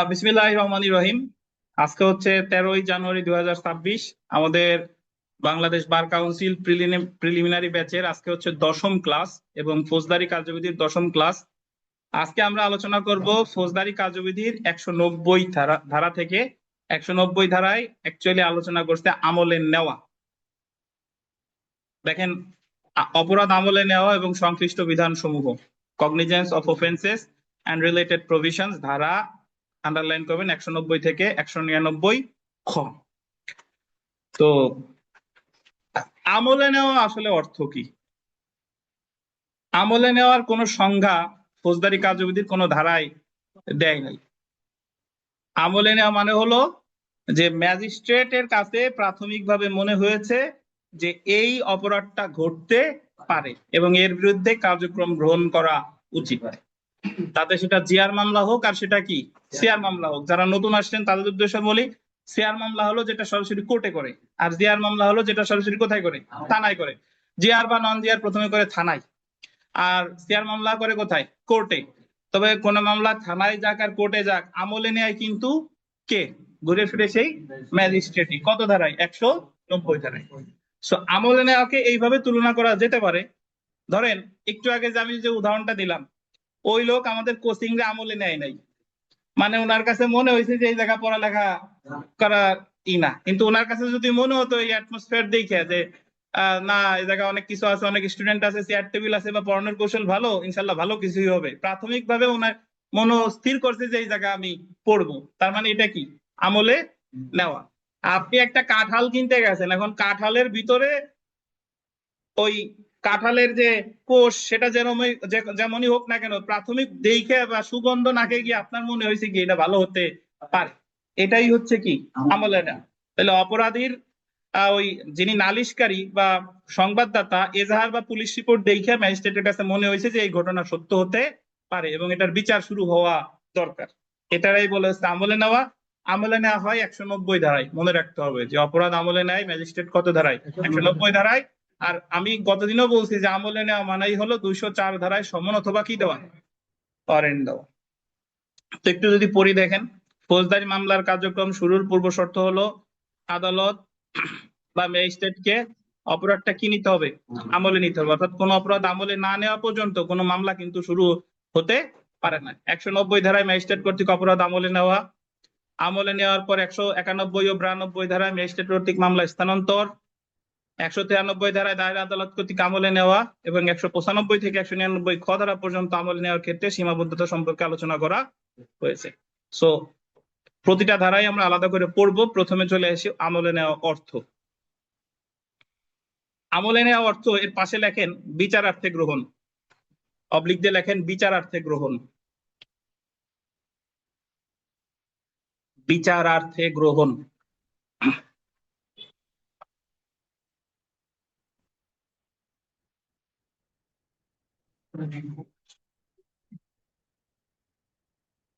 বিসমিল্লাহির রহমানির রহিম। আজকে হচ্ছে 13ই জানুয়ারি 2026। আমাদের বাংলাদেশ বার কাউন্সিল প্রিলিমিনারি ব্যাচের আজকে হচ্ছে 10ম ক্লাস এবং ফৌজদারি কার্যবিধির 10ম ক্লাস। আজকে আমরা আলোচনা করব ফৌজদারি কার্যবিধির 190 ধারা থেকে 190 ধারায় অ্যাকচুয়ালি আলোচনা করতে আমলে নেওয়া। দেখেন, অপরাধ আমলে নেওয়া এবং সংশ্লিষ্ট বিধানসমূহ, cognizance of offences and related provisions, ধারা আন্ডারলাইন করবেন 190 থেকে 199 খ। তো আমলে নেওয়া আসলে অর্থ কি? আমলে নেওয়ার কোন সংজ্ঞা ফৌজদারি কার্যবিধির কোন ধারায় দেয় নাই। আমলে নেওয়া মানে হলো যে ম্যাজিস্ট্রেটের কাছে প্রাথমিকভাবে মনে হয়েছে যে এই অপরাধটা ঘটতে পারে এবং এর বিরুদ্ধে কার্যক্রম গ্রহণ করা উচিত। তাতে সেটা জিআর মামলা হোক আর সেটা কি সিআর মামলা হোক। যারা নতুন আসছেন তাদের উদ্দেশ্যে বলি, সিআর মামলা হলো যেটা সরাসরি কোর্টে করে, আর জিআর মামলা হলো যেটা সরাসরি কোথায় করে, থানায় করে। জিআর বা নন জিআর প্রথমে করে থানায়, আর সিআর মামলা করে কোথায়, কোর্টে। তবে কোন মামলা থানায় যাক আর কোর্টে যাক, আমলে নেয় কিন্তু কে, ঘুরে ফিরে সেই ম্যাজিস্ট্রেটই। কত ধারায়? 190 ধারায়। সো আমলে নেওয়াকে এইভাবে তুলনা করা যেতে পারে। ধরেন একটু আগে যে আমি যে উদাহরণটা দিলাম, ওই লোক আমাদের কোচিং রে আমলে নেয় নাই, মানে ওনার কাছে মনে হয়েছে যে এই জায়গা পড়ালেখা করার না, কিন্তু ওনার কাছে যদি মনে হতো এই অ্যাটমসফিয়ার দেখে যে না, এই জায়গায় অনেক কিছু আছে, অনেক স্টুডেন্ট আছে, চেয়ার টেবিল আছে বা পড়ানোর কৌশল ভালো, ইনশাল্লাহ ভালো কিছুই হবে, প্রাথমিকভাবে ওনার স্থির করছে যে এই জায়গা আমি পড়বো, তার মানে এটা কি আমলে নেওয়া। আপনি একটা কাঁঠাল কিনতে গেছেন, এখন কাঁঠালের ভিতরে ওই কাঁঠালের যে কোষ সেটা যেমনই হোক না কেন, প্রাথমিক দেখে বা সুগন্ধ নাকে গিয়ে আপনার মনে হয়েছে কি এটা ভালো হতে পারে, এটাই হচ্ছে কি আমলে নেওয়া। তাহলে অপরাধীর ওই যিনি নালিশকারী বা সংবাদদাতা এজাহার বা পুলিশ রিপোর্ট দেখে ম্যাজিস্ট্রেটের কাছে মনে হয়েছে যে এই ঘটনা সত্য হতে পারে এবং এটার বিচার শুরু হওয়া দরকার, এটারাই বলে হচ্ছে আমলে নেওয়া। আমলে নেওয়া হয় 190 ধারায়, মনে রাখতে হবে যে অপরাধ আমলে নেয় ম্যাজিস্ট্রেট কত ধারায়, 190 ধারায়। আর আমি গতদিনও বলছি যে আমলে নেওয়া মানাই হলো 204 ধারায় সমন অথবা কি দেওয়া, ওয়ারেন্ট দেওয়া। তো একটু যদি পড়ি দেখেন, ফৌজদারি মামলার কার্যক্রম শুরুর পূর্ব শর্ত হলো আদালত বা ম্যাজিস্ট্রেটকে অপরাধটা কি নিতে হবে, আমলে নিতে হবে। অর্থাৎ কোন অপরাধ আমলে না নেওয়া পর্যন্ত কোন মামলা কিন্তু শুরু হতে পারে না। 190 ধারায় ম্যাজিস্ট্রেট কর্তৃক অপরাধ আমলে নেওয়া, আমলে নেওয়ার পর 191 ও 92 ধারায় ম্যাজিস্ট্রেট কর্তৃক মামলা স্থানান্তর, 193 ধারায় দায়ের আদালত কর্তৃক আমলে নেওয়া এবং 195 থেকে 199 খ ধারা পর্যন্ত আমলে নেওয়ার ক্ষেত্রে সীমাবদ্ধতা সম্পর্কে আলোচনা করা হয়েছে। সো প্রতিটা ধারায় আমরা আলাদা করে পড়বো। প্রথমে চলে আসি আমলে নেওয়া অর্থ। আমলে নেওয়া অর্থ এর পাশে লেখেন বিচারার্থে গ্রহণ, অবলিক দিয়ে লেখেন বিচারার্থে গ্রহণ, বিচারার্থে গ্রহণ।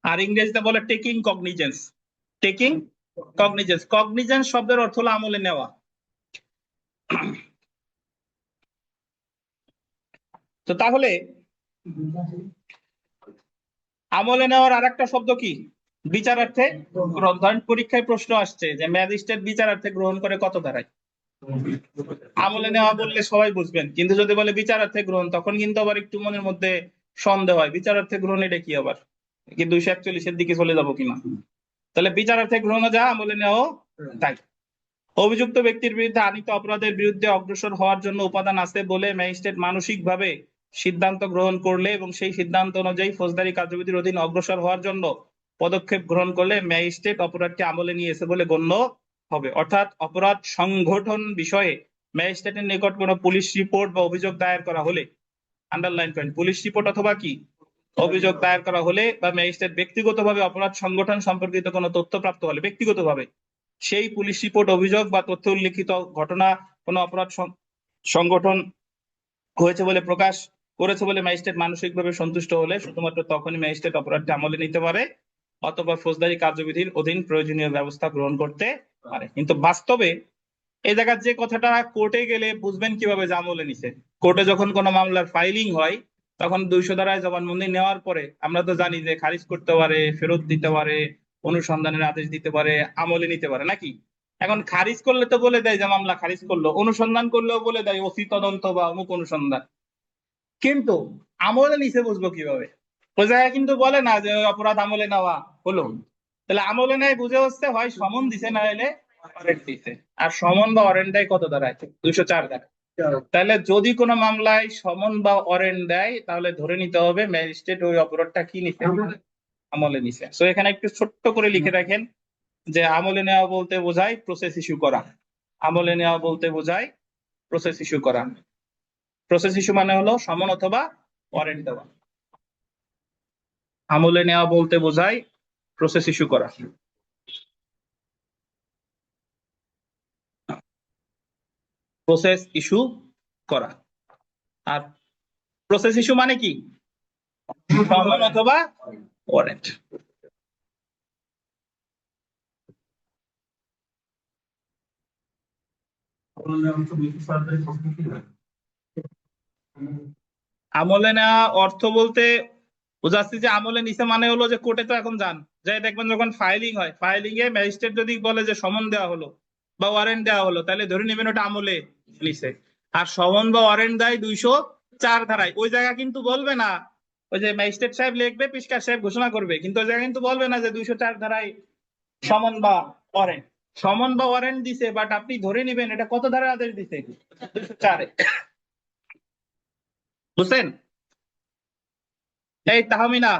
আর ইংরেজিতে বলে taking cognisance, taking cognisance. Cognisance শব্দের অর্থ হলো আমলে নেওয়া। তো তাহলে আমলে নেওয়ার আর একটা শব্দ কি, বিচারার্থে গ্রহণ। ধরেন পরীক্ষায় প্রশ্ন আসছে যে ম্যাজিস্ট্রেট বিচারার্থে গ্রহণ করে কত ধারায়। আমলে নেওয়া বললে সবাই বুঝবেন, কিন্তু যদি বলে বিচারার্থে গ্রহণ তখন কিন্তু আবার একটু মনের মধ্যে সন্দেহ হয়, বিচারার্থে গ্রহণ এটা কি আবার, কি 241 দিকে চলে যাবো কিনা। তাহলে বিচারার্থে গ্রহণ যা, আমলে নেওয়া তাই। অভিযুক্ত ব্যক্তির বিরুদ্ধে আনীত অপরাধের বিরুদ্ধে অগ্রসর হওয়ার জন্য উপাদান আছে বলে ম্যাজিস্ট্রেট মানসিকভাবে সিদ্ধান্ত গ্রহণ করলে এবং সেই সিদ্ধান্ত অনুযায়ী ফৌজদারি কার্যবিধির অধীন অগ্রসর হওয়ার জন্য পদক্ষেপ গ্রহণ করলে ম্যাজিস্ট্রেট অপরাধটি আমলে নিয়েছে বলে গণ্য হবে। অর্থাৎ অপরাধ সংগঠন বিষয়ে ম্যাজিস্ট্রেটের নিকট কোনো পুলিশ রিপোর্ট বা অভিযোগ দায়ের করা হলে, আন্ডারলাইন করেন, পুলিশ রিপোর্ট অথবা কি অভিযোগ দায়ের করা হলে বা ম্যাজিস্ট্রেট ব্যক্তিগতভাবে অপরাধ সংগঠন সম্পর্কিত কোনো তথ্য প্রাপ্ত হলে ব্যক্তিগতভাবে সেই পুলিশ রিপোর্ট, অভিযোগ বা তথ্য উল্লিখিত ঘটনা কোনো অপরাধ সংগঠন হয়েছে বলে প্রকাশ করেছে বলে ম্যাজিস্ট্রেট মানসিকভাবে সন্তুষ্ট হলে শুধুমাত্র তখনই ম্যাজিস্ট্রেট অপরাধটি আমলে নিতে পারে অথবা ফৌজদারি কার্যবিধির অধীন প্রয়োজনীয় ব্যবস্থা গ্রহণ করতে পারে। কিন্তু বাস্তবে এই জায়গার যে কথাটা কোর্টে গেলে বুঝবেন কিভাবে যে আমলে নিছে, কোর্টে যখন কোনো মামলার ফাইলিং হয় তখন 200 ধারায় জবানবন্দি নেওয়ার পরে আমরা তো জানি যে খারিজ করতে পারে, ফেরত দিতে পারে, অনুসন্ধানের আদেশ দিতে পারে, আমলে নিতে পারে নাকি। এখন খারিজ করলে তো বলে দেয় যে মামলা খারিজ করলো, অনুসন্ধান করলেও বলে দেয় ওসি তদন্ত বা অমুক অনুসন্ধান। কিন্তু আমলে নিছে বুঝবো কিভাবে? ওই জায়গায় কিন্তু বলে না যে অপরাধ আমলে নেওয়া হলো। তাহলে আমলে নেয় বুঝে হচ্ছে হয় সমন দিছে না হলে ওয়ারেন্ট দিছে। আর সমন বা ওয়ারেন্ট দেয় কত ধারায়? 204 ধারায়। তাহলে যদি কোনো মামলায় সমন বা ওয়ারেন্ট দেয় তাহলে ধরে নিতে হবে ম্যাজিস্ট্রেট ওই অপরাধটা কি নিছে, আমলে নিছে। সো এখানে একটু ছোট্ট করে লিখে রাখেন যে আমলে নেওয়া বলতে বোঝায় প্রসেস ইস্যু করা। আমলে নেওয়া বলতে বোঝায় প্রসেস ইস্যু করা। প্রসেস ইস্যু মানে হলো সমন অথবা ওয়ারেন্ট দেওয়া। আমলে নেওয়া বলতে বোঝায় প্রসেস ইস্যু করা। প্রসেস ইস্যু করা। আর প্রসেস ইস্যু মানে কি? সমন অথবা ওয়ারেন্ট। আমলে নেওয়া অর্থ বলতে বোঝাচ্ছি যে আমলে নিছে মানে হলো যে কোর্টে তো এখন যান, যাই দেখবেন যখন ফাইলিং হয়, ফাইলিং এ ম্যাজিস্ট্রেট যদি বলে যে সমন দেওয়া হলো বা ওয়ারেন্ট দেওয়া হলো তাহলে ধরে নেবেন ওটা আমলে নিছে। আর সমন বা ওয়ারেন্ট দেয় 204 ধারায়। ওই জায়গা কিন্তু বলবে না, ওই যে ম্যাজিস্ট্রেট সাহেব লিখবে, পেশকার সাহেব ঘোষণা করবে, কিন্তু ওই জায়গা কিন্তু বলবে না যে 204 ধারায় সমন বা ওয়ারেন্ট। সমন বা ওয়ারেন্ট দিছে, বাট আপনি ধরে নেবেন এটা কত ধারায় আদেশ দিছে? 204-এ। বুঝছেন? এই তাহমিনা,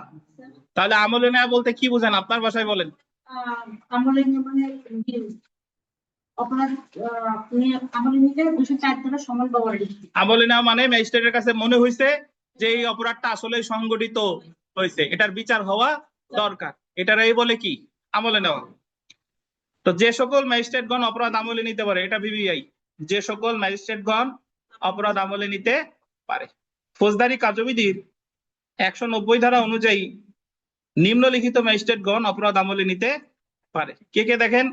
তাহলে আমলে নেওয়া বলতে কি বুঝেন আপনার ভাষায় বলেন। আমলে নেওয়া মানে অপরাধ আমলে নিলে 204 ধারা সমন বা ওয়ারেন্ট। আমলে নেওয়া মানে ম্যাজিস্ট্রেটের কাছে মনে হয়েছে যে এই অপরাধটা আসলে সংগঠিত হয়েছে, এটার বিচার হওয়া দরকার, এটারই বলে কি আমলে নেওয়া। তো যে সকল ম্যাজিস্ট্রেটগণ অপরাধ আমলে নিতে পারে, এটা ভিভিআই, যে সকল ম্যাজিস্ট্রেটগণ অপরাধ আমলে নিতে পারে। ফৌজদারি কার্যবিধির 190 ধারা অনুযায়ী নিম্নলিখিত ম্যাজিস্ট্রেটগণ অপরাধ আমলে নিতে পারে। কে কে দেখেন?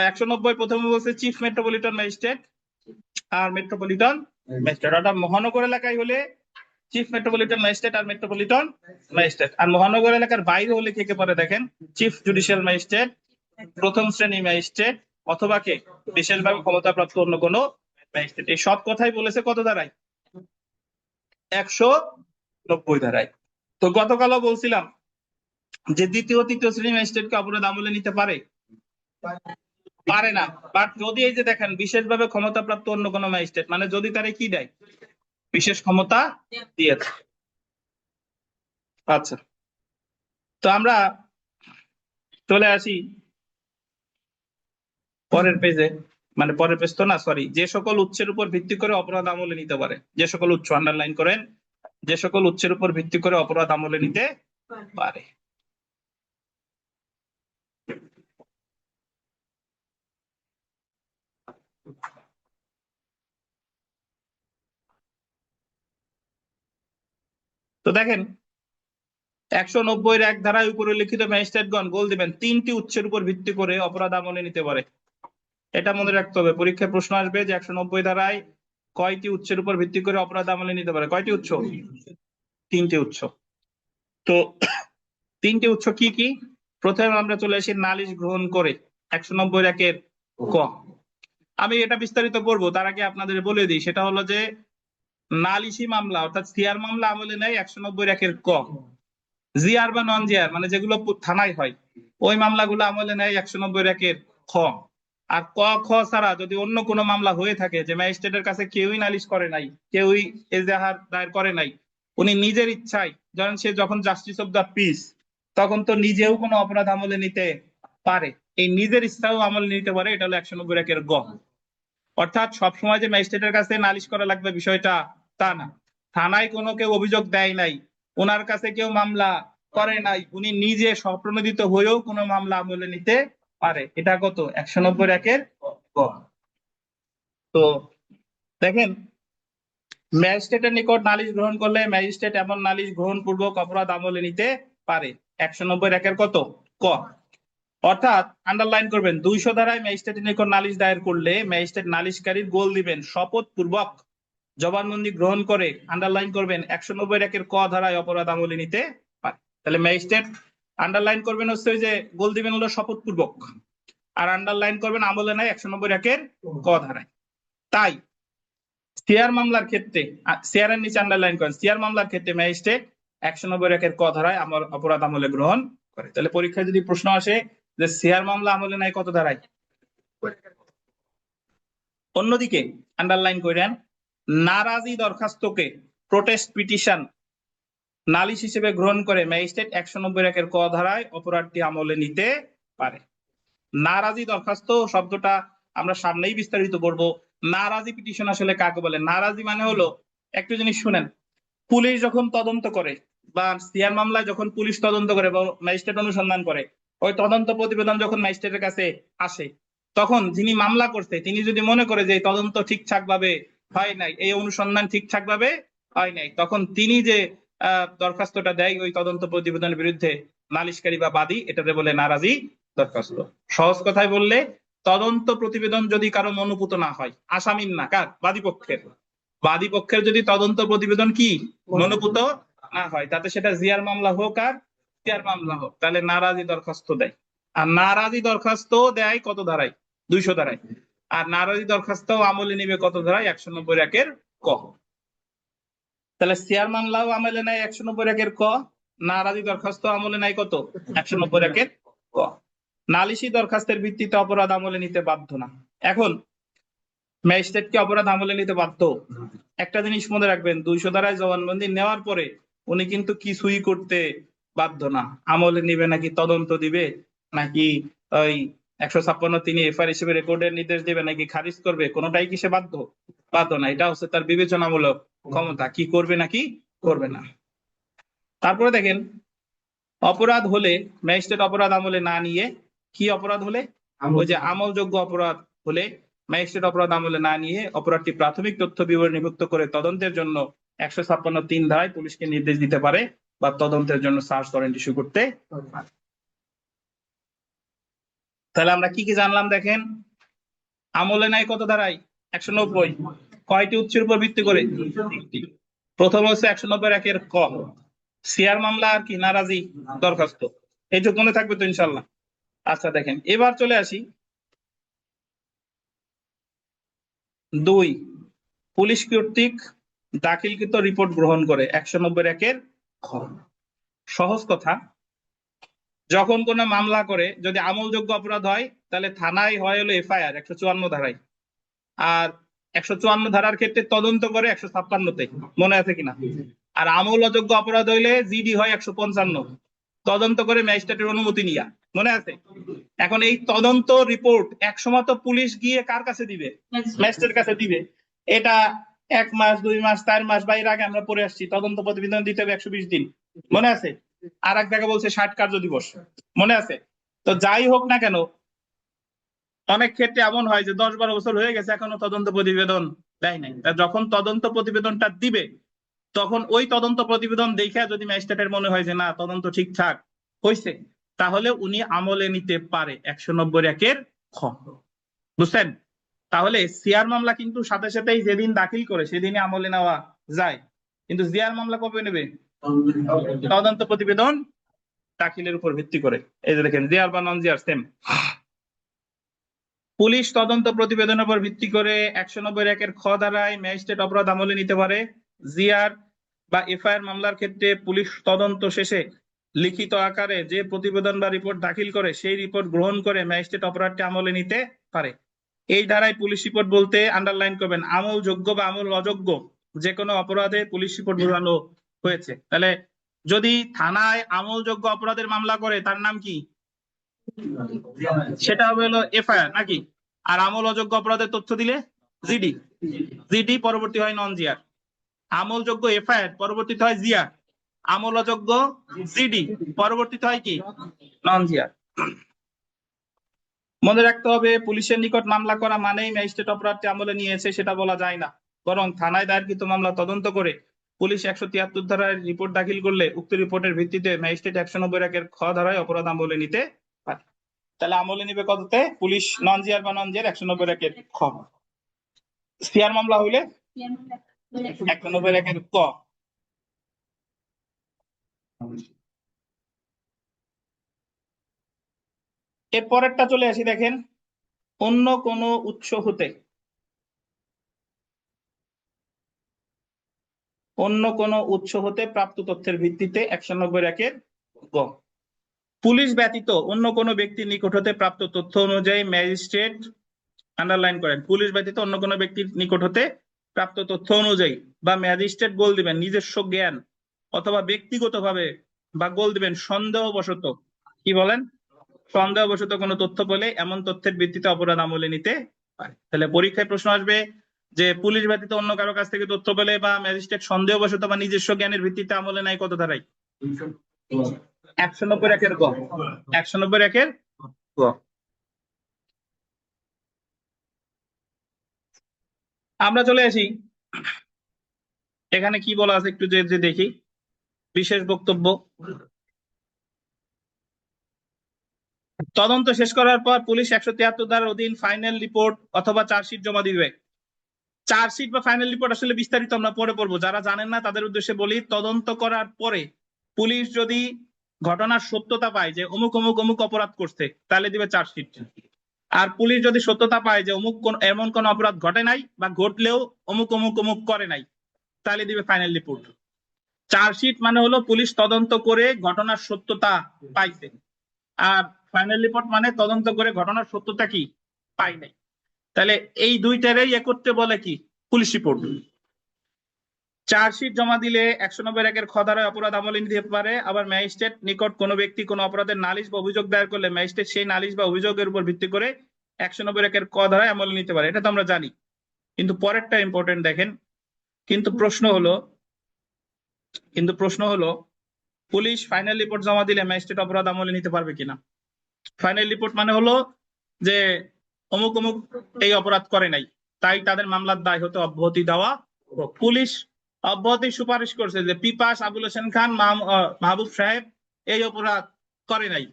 190 প্রথমে বলছে চিফ মেট্রোপলিটন ম্যাজিস্ট্রেট আর মেট্রোপলিটন ম্যাজিস্ট্রেট। অর্থাৎ মহানগর এলাকায় হলে চিফ মেট্রোপলিটন ম্যাজিস্ট্রেট আর মেট্রোপলিটন ম্যাজিস্ট্রেট। আর মহানগর এলাকার বাইরে হলে কে কে পারে দেখেন? চিফ জুডিশিয়াল ম্যাজিস্ট্রেট, প্রথম শ্রেণী ম্যাজিস্ট্রেট, অথবা কে বিশেষভাবে ক্ষমতাপ্রাপ্ত অন্য কোনো ম্যাজিস্ট্রেট। এই সব কথাই বলেছে কত ধারায়? 190 ধারায়। তো গতকালও বলছিলাম যে দ্বিতীয় তৃতীয় শ্রেণী ম্যাজিস্ট্রেটকে অপরাধ আমলে নিতে পারে, পারে না। বাট যদি এই যে দেখেন বিশেষভাবে ক্ষমতাপ্রাপ্ত অন্য কোনো ম্যাজিস্ট্রেট, মানে যদি তারে কি দেয়, বিশেষ ক্ষমতা দিয়েছে। আচ্ছা, তো আমরা চলে আসি পরের পেজে, মানে পরের পেজ তো না, সরি, যে সকল উৎসের উপর ভিত্তি করে অপরাধ আমলে নিতে পারে। যে সকল উৎস, আন্ডারলাইন করেন, যে সকল উৎসের উপর ভিত্তি করে অপরাধ আমলে নিতে পারে। তো দেখেন 190-এর 1 ধারায় উপরে লিখিত ম্যাজিস্ট্রেটগণ গোল দিবেন 3টি উৎসের উপর ভিত্তি করে অপরাধ আমলে নিতে পারে। এটা মনে রাখতে হবে, পরীক্ষায় প্রশ্ন আসবে যে 190 ধারায় কয়টি উৎসের উপর ভিত্তি করে অপরাধ আমলে নিতে পারে। কয়টি উৎস? 3টি উৎস। তো 3টি উৎস কি কি? প্রথমে আমরা চলে আসি নালিশ গ্রহণ করে, 190-1 ক। আমি এটা বিস্তারিত করবো, তার আগে আপনাদের বলে দিই, সেটা হলো যে নালিশি মামলা অর্থাৎ সিআর মামলা আমলে নেয় 190-1 ক। জিআর বা নন জিআর মানে যেগুলো থানায় হয় ওই মামলাগুলো আমলে নেয় 190-1 খ। আর ক খ ছাড়া যদি অন্য কোনো মামলা হয়ে থাকে যে ম্যাজিস্ট্রেটের কাছে কেউই নালিশ করে নাই, কেউই এজাহার দায়ের করে নাই, উনি নিজের ইচ্ছায়, ধরেন সে যখন জাস্টিস অফ দ্য পিস, তখন তো নিজেও কোনো অপরাধ আমলে নিতে পারে, এই নিজের ইচ্ছাও আমলে নিতে পারে, এটা হলো 190-1 গ। অর্থাৎ সবসময় যে ম্যাজিস্ট্রেটের কাছে নালিশ করা লাগবে বিষয়টা তা না। থানায় কোনো কেউ অভিযোগ দেয় নাই, ওনার কাছে কেউ মামলা করে নাই, উনি নিজে স্বপ্রণোদিত হয়েও কোনো মামলা আমলে নিতে পারে, এটা কত? 190-1 গ। তো দেখেন ম্যাজিস্ট্রেটের নিকট নালিশ গ্রহণ করলে ম্যাজিস্ট্রেট এমন নালিশ গ্রহণ পূর্বক অপরাধ আমলে নিতে পারে, 190-1 কত ক। অর্থাৎ আন্ডারলাইন করবেন 200 ধারায় ম্যাজিস্ট্রেটের নিকট নালিশ দায়ের করলে ম্যাজিস্ট্রেট নালিশকারীর গোল দিবেন শপথ পূর্বক জবানবন্দি গ্রহণ করে আন্ডারলাইন করবেন 190 ক ধারায় অপরাধ আমলে নিতে পারে। তাহলে ম্যাজিস্ট্রেট আন্ডারলাইন করবেন হচ্ছে ওই যে গোল দিবেন হলো শপথপূর্বক, আর আন্ডারলাইন করবেন আমলে নাই 190 ক ধারায়। তাই সিআর মামলার ক্ষেত্রে সিআর এর নিচে আন্ডারলাইন করেন, সিআর মামলার ক্ষেত্রে ম্যাজিস্ট্রেট 190 ক ধারায় অপরাধ আমলে গ্রহণ করে। তাহলে পরীক্ষায় যদি প্রশ্ন আসে যে সিআর মামলা আমলে নাই কত ধারায়, অন্যদিকে আন্ডারলাইন করেন নারাজি দরখাস্তকে প্রোটেস্ট পিটিশন নালিশ হিসেবে গ্রহণ করে ম্যাজিস্ট্রেট 190 ক ধারায় অপরাধটি আমলে নিতে পারে। নারাজি দরখাস্ত শব্দটা আমরা সামনেই বিস্তারিত করব। নারাজি পিটিশন আসলে কাকে বলে? নারাজি মানে হলো, একটু জিনিস শুনেন, পুলিশ যখন তদন্ত করে বা সিআর মামলায় যখন পুলিশ তদন্ত করে বা ম্যাজিস্ট্রেট অনুসন্ধান করে, ওই তদন্ত প্রতিবেদন যখন ম্যাজিস্ট্রেটের কাছে আসে, তখন যিনি মামলা করছে তিনি যদি মনে করে যে এই তদন্ত ঠিকঠাক ভাবে হয় নাই, এই অনুসন্ধান ঠিকঠাক ভাবে হয় নাই, তখন তিনি যে দরখাস্তটা দেয় ওই তদন্ত প্রতিবেদনের বিরুদ্ধে, নালিশকারী বা বাদী, এটাতে বলে নারাজি দরখাস্ত। সহজ কথায় বললে, তদন্ত প্রতিবেদন যদি কারো অনুভূত না হয়, আসামির না, কার? বাদী পক্ষের যদি তদন্ত প্রতিবেদন কি অনুভূত না হয়, তাতে সেটা জিআর মামলা হোক আর সিআর মামলা হোক, তাহলে নারাজি দরখাস্ত দেয়। আর নারাজি দরখাস্ত দেয় কত ধারায়? 200 ধারায়। আর নারাজি দরখাস্ত আমলে নিবে কত ধারায়? 190 ক। তাহলে সিআর মামলাও আমলে নেয় 190 ক, নারাজি দরখাস্ত আমলে নেয় কত? 190 ক। নালিশি দরখাস্তের ভিত্তিতে অপরাধ আমলে নিতে বাধ্য না। এখন ম্যাজিস্ট্রেট কি অপরাধ আমলে নিতে বাধ্য? একটা জিনিস মনে রাখবেন, 200 ধারায় জবানবন্দি নেওয়ার পরে উনি কিন্তু কিছুই করতে বাধ্য না। আমলে নিবে নাকি তদন্ত দিবে, নাকি ওই 156(3) এফআইআর হিসেবে রেকর্ডের নির্দেশ দিবে, নাকি খারিজ করবে, কোনোটাই কি সে বাধ্য না। এটা হচ্ছে তার বিবেচনামূলক ক্ষমতা, কি করবে নাকি করবে না। তারপরে দেখেন, অপরাধ হলে ম্যাজিস্ট্রেট অপরাধ আমলে না নিয়ে, কি অপরাধ হলে? ওই যে আমলযোগ্য অপরাধ হলে ম্যাজিস্ট্রেট অপরাধ আমলে না নিয়ে অপরাধটি প্রাথমিক তথ্য বিবরণীভুক্ত করে তদন্তের জন্য 156(3) ধারায় পুলিশকে নির্দেশ দিতে পারে বা তদন্তের জন্য সার্চ ওয়ারেন্ট ইস্যু করতে পারে। তাহলে আমরা কি কি জানলাম দেখেন, আমলে নাই কত ধারায়? 190। কয়টি উৎসের উপর ভিত্তি করে? প্রথম হচ্ছে 190 ক, সিআর মামলা আর কি নারাজি দরখাস্ত। এইটুকু মনে থাকবে তো ইনশাল্লাহ। আচ্ছা দেখেন, এবার চলে আসি 2, পুলিশ কর্তৃক দাখিলকৃত রিপোর্ট গ্রহণ করে 190 খ। সহজ কথা, যখন কোন মামলা করে যদি আমলযোগ্য অপরাধ হয়, তাহলে থানায় হয় হলো এফআইআর 154 ধারায়, আর 154 ধারার ক্ষেত্রে তদন্ত করে 156-তে, মনে আছে কিনা? আর আমল অযোগ্য অপরাধ হইলে জিডি হয় 155, তদন্ত করে ম্যাজিস্ট্রেটের অনুমতি নিয়া, মনে আছে? এখন এই তদন্ত রিপোর্ট একসময় তো পুলিশ গিয়ে কার কাছে দিবে? ম্যাজিস্ট্রেটের কাছে দিবে। এটা 1 মাস 2 মাস 4 মাস বা এর আগে আমরা পড়ে আসছি, তদন্ত প্রতিবেদন দিতে হবে 120 দিন, মনে আছে? আর এক জায়গায় বলছে 60 কার্য দিবস, মনে আছে? তো যাই হোক না কেন, অনেক ক্ষেত্রে এমন হয় যে 10-12 বছর হয়ে গেছে এখনো তদন্ত প্রতিবেদন দেয় নাই। যখন তদন্ত প্রতিবেদনটা দিবে, তখন ওই তদন্ত প্রতিবেদন দেখে যদি ম্যাজিস্ট্রেটের মনে হয় যে না তদন্ত ঠিকঠাক হয়েছে, তাহলে উনি আমলে নিতে পারে 190 খ। বুঝছেন? তাহলে সিআর মামলা কিন্তু সাথে সাথেই যেদিন দাখিল করে সেদিনই আমলে নেওয়া যায়, কিন্তু জিআর মামলা কবে নেবে? তদন্ত প্রতিবেদন দাখিলের উপর ভিত্তি করে। এই যে দেখেন, জিআর বা নন জিআর সেম। পুলিশ তদন্ত প্রতিবেদনের উপর ভিত্তি করে 190 খ ধারায় ম্যাজিস্ট্রেট অপরাধ আমলে নিতে পারে। জিআর বা এফআইআর মামলার ক্ষেত্রে পুলিশ তদন্ত শেষে লিখিত আকারে যে প্রতিবেদন বা রিপোর্ট দাখিল করে সেই রিপোর্ট গ্রহণ করে ম্যাজিস্ট্রেট অপরাধটি আমলে নিতে পারে। এই ধারায় পুলিশ রিপোর্ট বলতে আন্ডারলাইন করবেন আমলযোগ্য বা আমল অযোগ্য যে কোনো অপরাধে পুলিশ রিপোর্ট বোঝানো হয়েছে। তাহলে যদি থানায় আমলযোগ্য অপরাধের মামলা করে তার নাম কি? সেটা হবে হলো এফআইআর নাকি? আর আমল অযোগ্য অপরাধের তথ্য দিলে জিডি। জিডি পরবর্তী হয় নন জিআর। আমলযোগ্য এফআইআর পরবর্তীতে হয় জিআর, আমল অযোগ্য জিডি পরবর্তীতে হয় কি? নন জিআর। মনে রাখতে হবে, পুলিশের নিকট মামলা করা মানেই ম্যাজিস্ট্রেট অপরাধটি আমলে নিয়েছে সেটা বলা যায় না, বরং থানায় দায়েরকৃত মামলা তদন্ত করে পুলিশ 173 ধারায় রিপোর্ট দাখিল করলে উক্ত রিপোর্টের ভিত্তিতে ম্যাজিস্ট্রেট 190 খ ধারায় অপরাধ আমলে নিতে পারে। তাহলে আমলে নিবে কততে? পুলিশ নন জিআর বা নন জিআর 190 খ। সিআর মামলা হইলে 190 ক। এর পরেরটা চলে আসি, দেখেন অন্য কোনো উৎস হতে, অন্য কোনো উৎস হতে প্রাপ্ত তথ্যের ভিত্তিতে 190 গ। পুলিশ ব্যতীত অন্য কোনো ব্যক্তির নিকট হতে প্রাপ্ত তথ্য অনুযায়ী ম্যাজিস্ট্রেট, আন্ডারলাইন করেন, পুলিশ ব্যতীত অন্য কোনো ব্যক্তির নিকট হতে প্রাপ্ত তথ্য অনুযায়ী বা ম্যাজিস্ট্রেট গোল দিবেন নিজস্ব জ্ঞান অথবা ব্যক্তিগতভাবে, বা গোল দিবেন সন্দেহবশত, কি বলেন, সন্দেহবশত কোনো তথ্য পেলে এমন তথ্যের ভিত্তিতে অপরাধ আমলে নিতে পারে। তাহলে পরীক্ষায় প্রশ্ন আসবে যে পুলিশ ব্যতীত অন্য কারো কাছ থেকে তথ্য পেলে বা ম্যাজিস্ট্রেট সন্দেহবশত বা নিজস্ব জ্ঞানের ভিত্তিতে আমলে নেয় কত ধারায়? 190 গ। 190 গ। আমরা চলে আসি, এখানে কি বলা আছে একটু যে দেখি, বিশেষ বক্তব্য। তদন্ত শেষ করার পর পুলিশ 173 ধারার অধীন ফাইনাল রিপোর্ট অথবা চার্জশিট জমা দিবে। চার্জশিট বা ফাইনাল রিপোর্ট আসলে বিস্তারিত আমরা পরে পড়বো, যারা জানেন না তাদের উদ্দেশ্যে বলি, তদন্ত করার পরে পুলিশ যদি ঘটনার সত্যতা পায় যে অমুক অমুক অমুক অপরাধ করছে, তাহলে দিবে চার্জশিট। আর পুলিশ যদি সত্যতা পায় যে অমুক এমন কোন অপরাধ ঘটে নাই বা ঘটলেও অমুক অমুক অমুক করে নাই, তাহলে দিবে ফাইনাল রিপোর্ট। চার্জশিট মানে হলো পুলিশ তদন্ত করে ঘটনার সত্যতা পাইছে, আর ফাইনাল রিপোর্ট মানে তদন্ত করে ঘটনার সত্যতা কি পাই নাই। তাহলে এই দুইটারই একত্রে বলে কি পুলিশ রিপোর্ট। চার্জশিট জমা দিলে 190 খ ধারায় অপরাধ আমলে নিতে পারে। আবার ম্যাজিস্ট্রেট নিকট কোনো ব্যক্তি কোনো অপরাধের নালিশ বা অভিযোগ দায়ের করলে ম্যাজিস্ট্রেট সেই নালিশ বা অভিযোগের উপর ভিত্তি করে 190 ক ধারায় আমলে নিতে পারে। এটা তো আমরা জানি, কিন্তু পরেরটা ইম্পর্টেন্ট দেখেন। কিন্তু প্রশ্ন হলো পুলিশ ফাইনাল রিপোর্ট জমা দিলে ম্যাজিস্ট্রেট অপরাধ আমলে নিতে পারবে কিনা। ফাইনাল রিপোর্ট মানে হলো যে অমুক অমুক এই অপরাধ করে নাই, তাই তাদের মামলার দায় হতে অব্যাহতি দেওয়া। পুলিশ অব্যাহতি সুপারিশ করছে যে পিপাস, আবুল হোসেন খান, মাহবুব সাহেব এই অপরাধ করে নাই,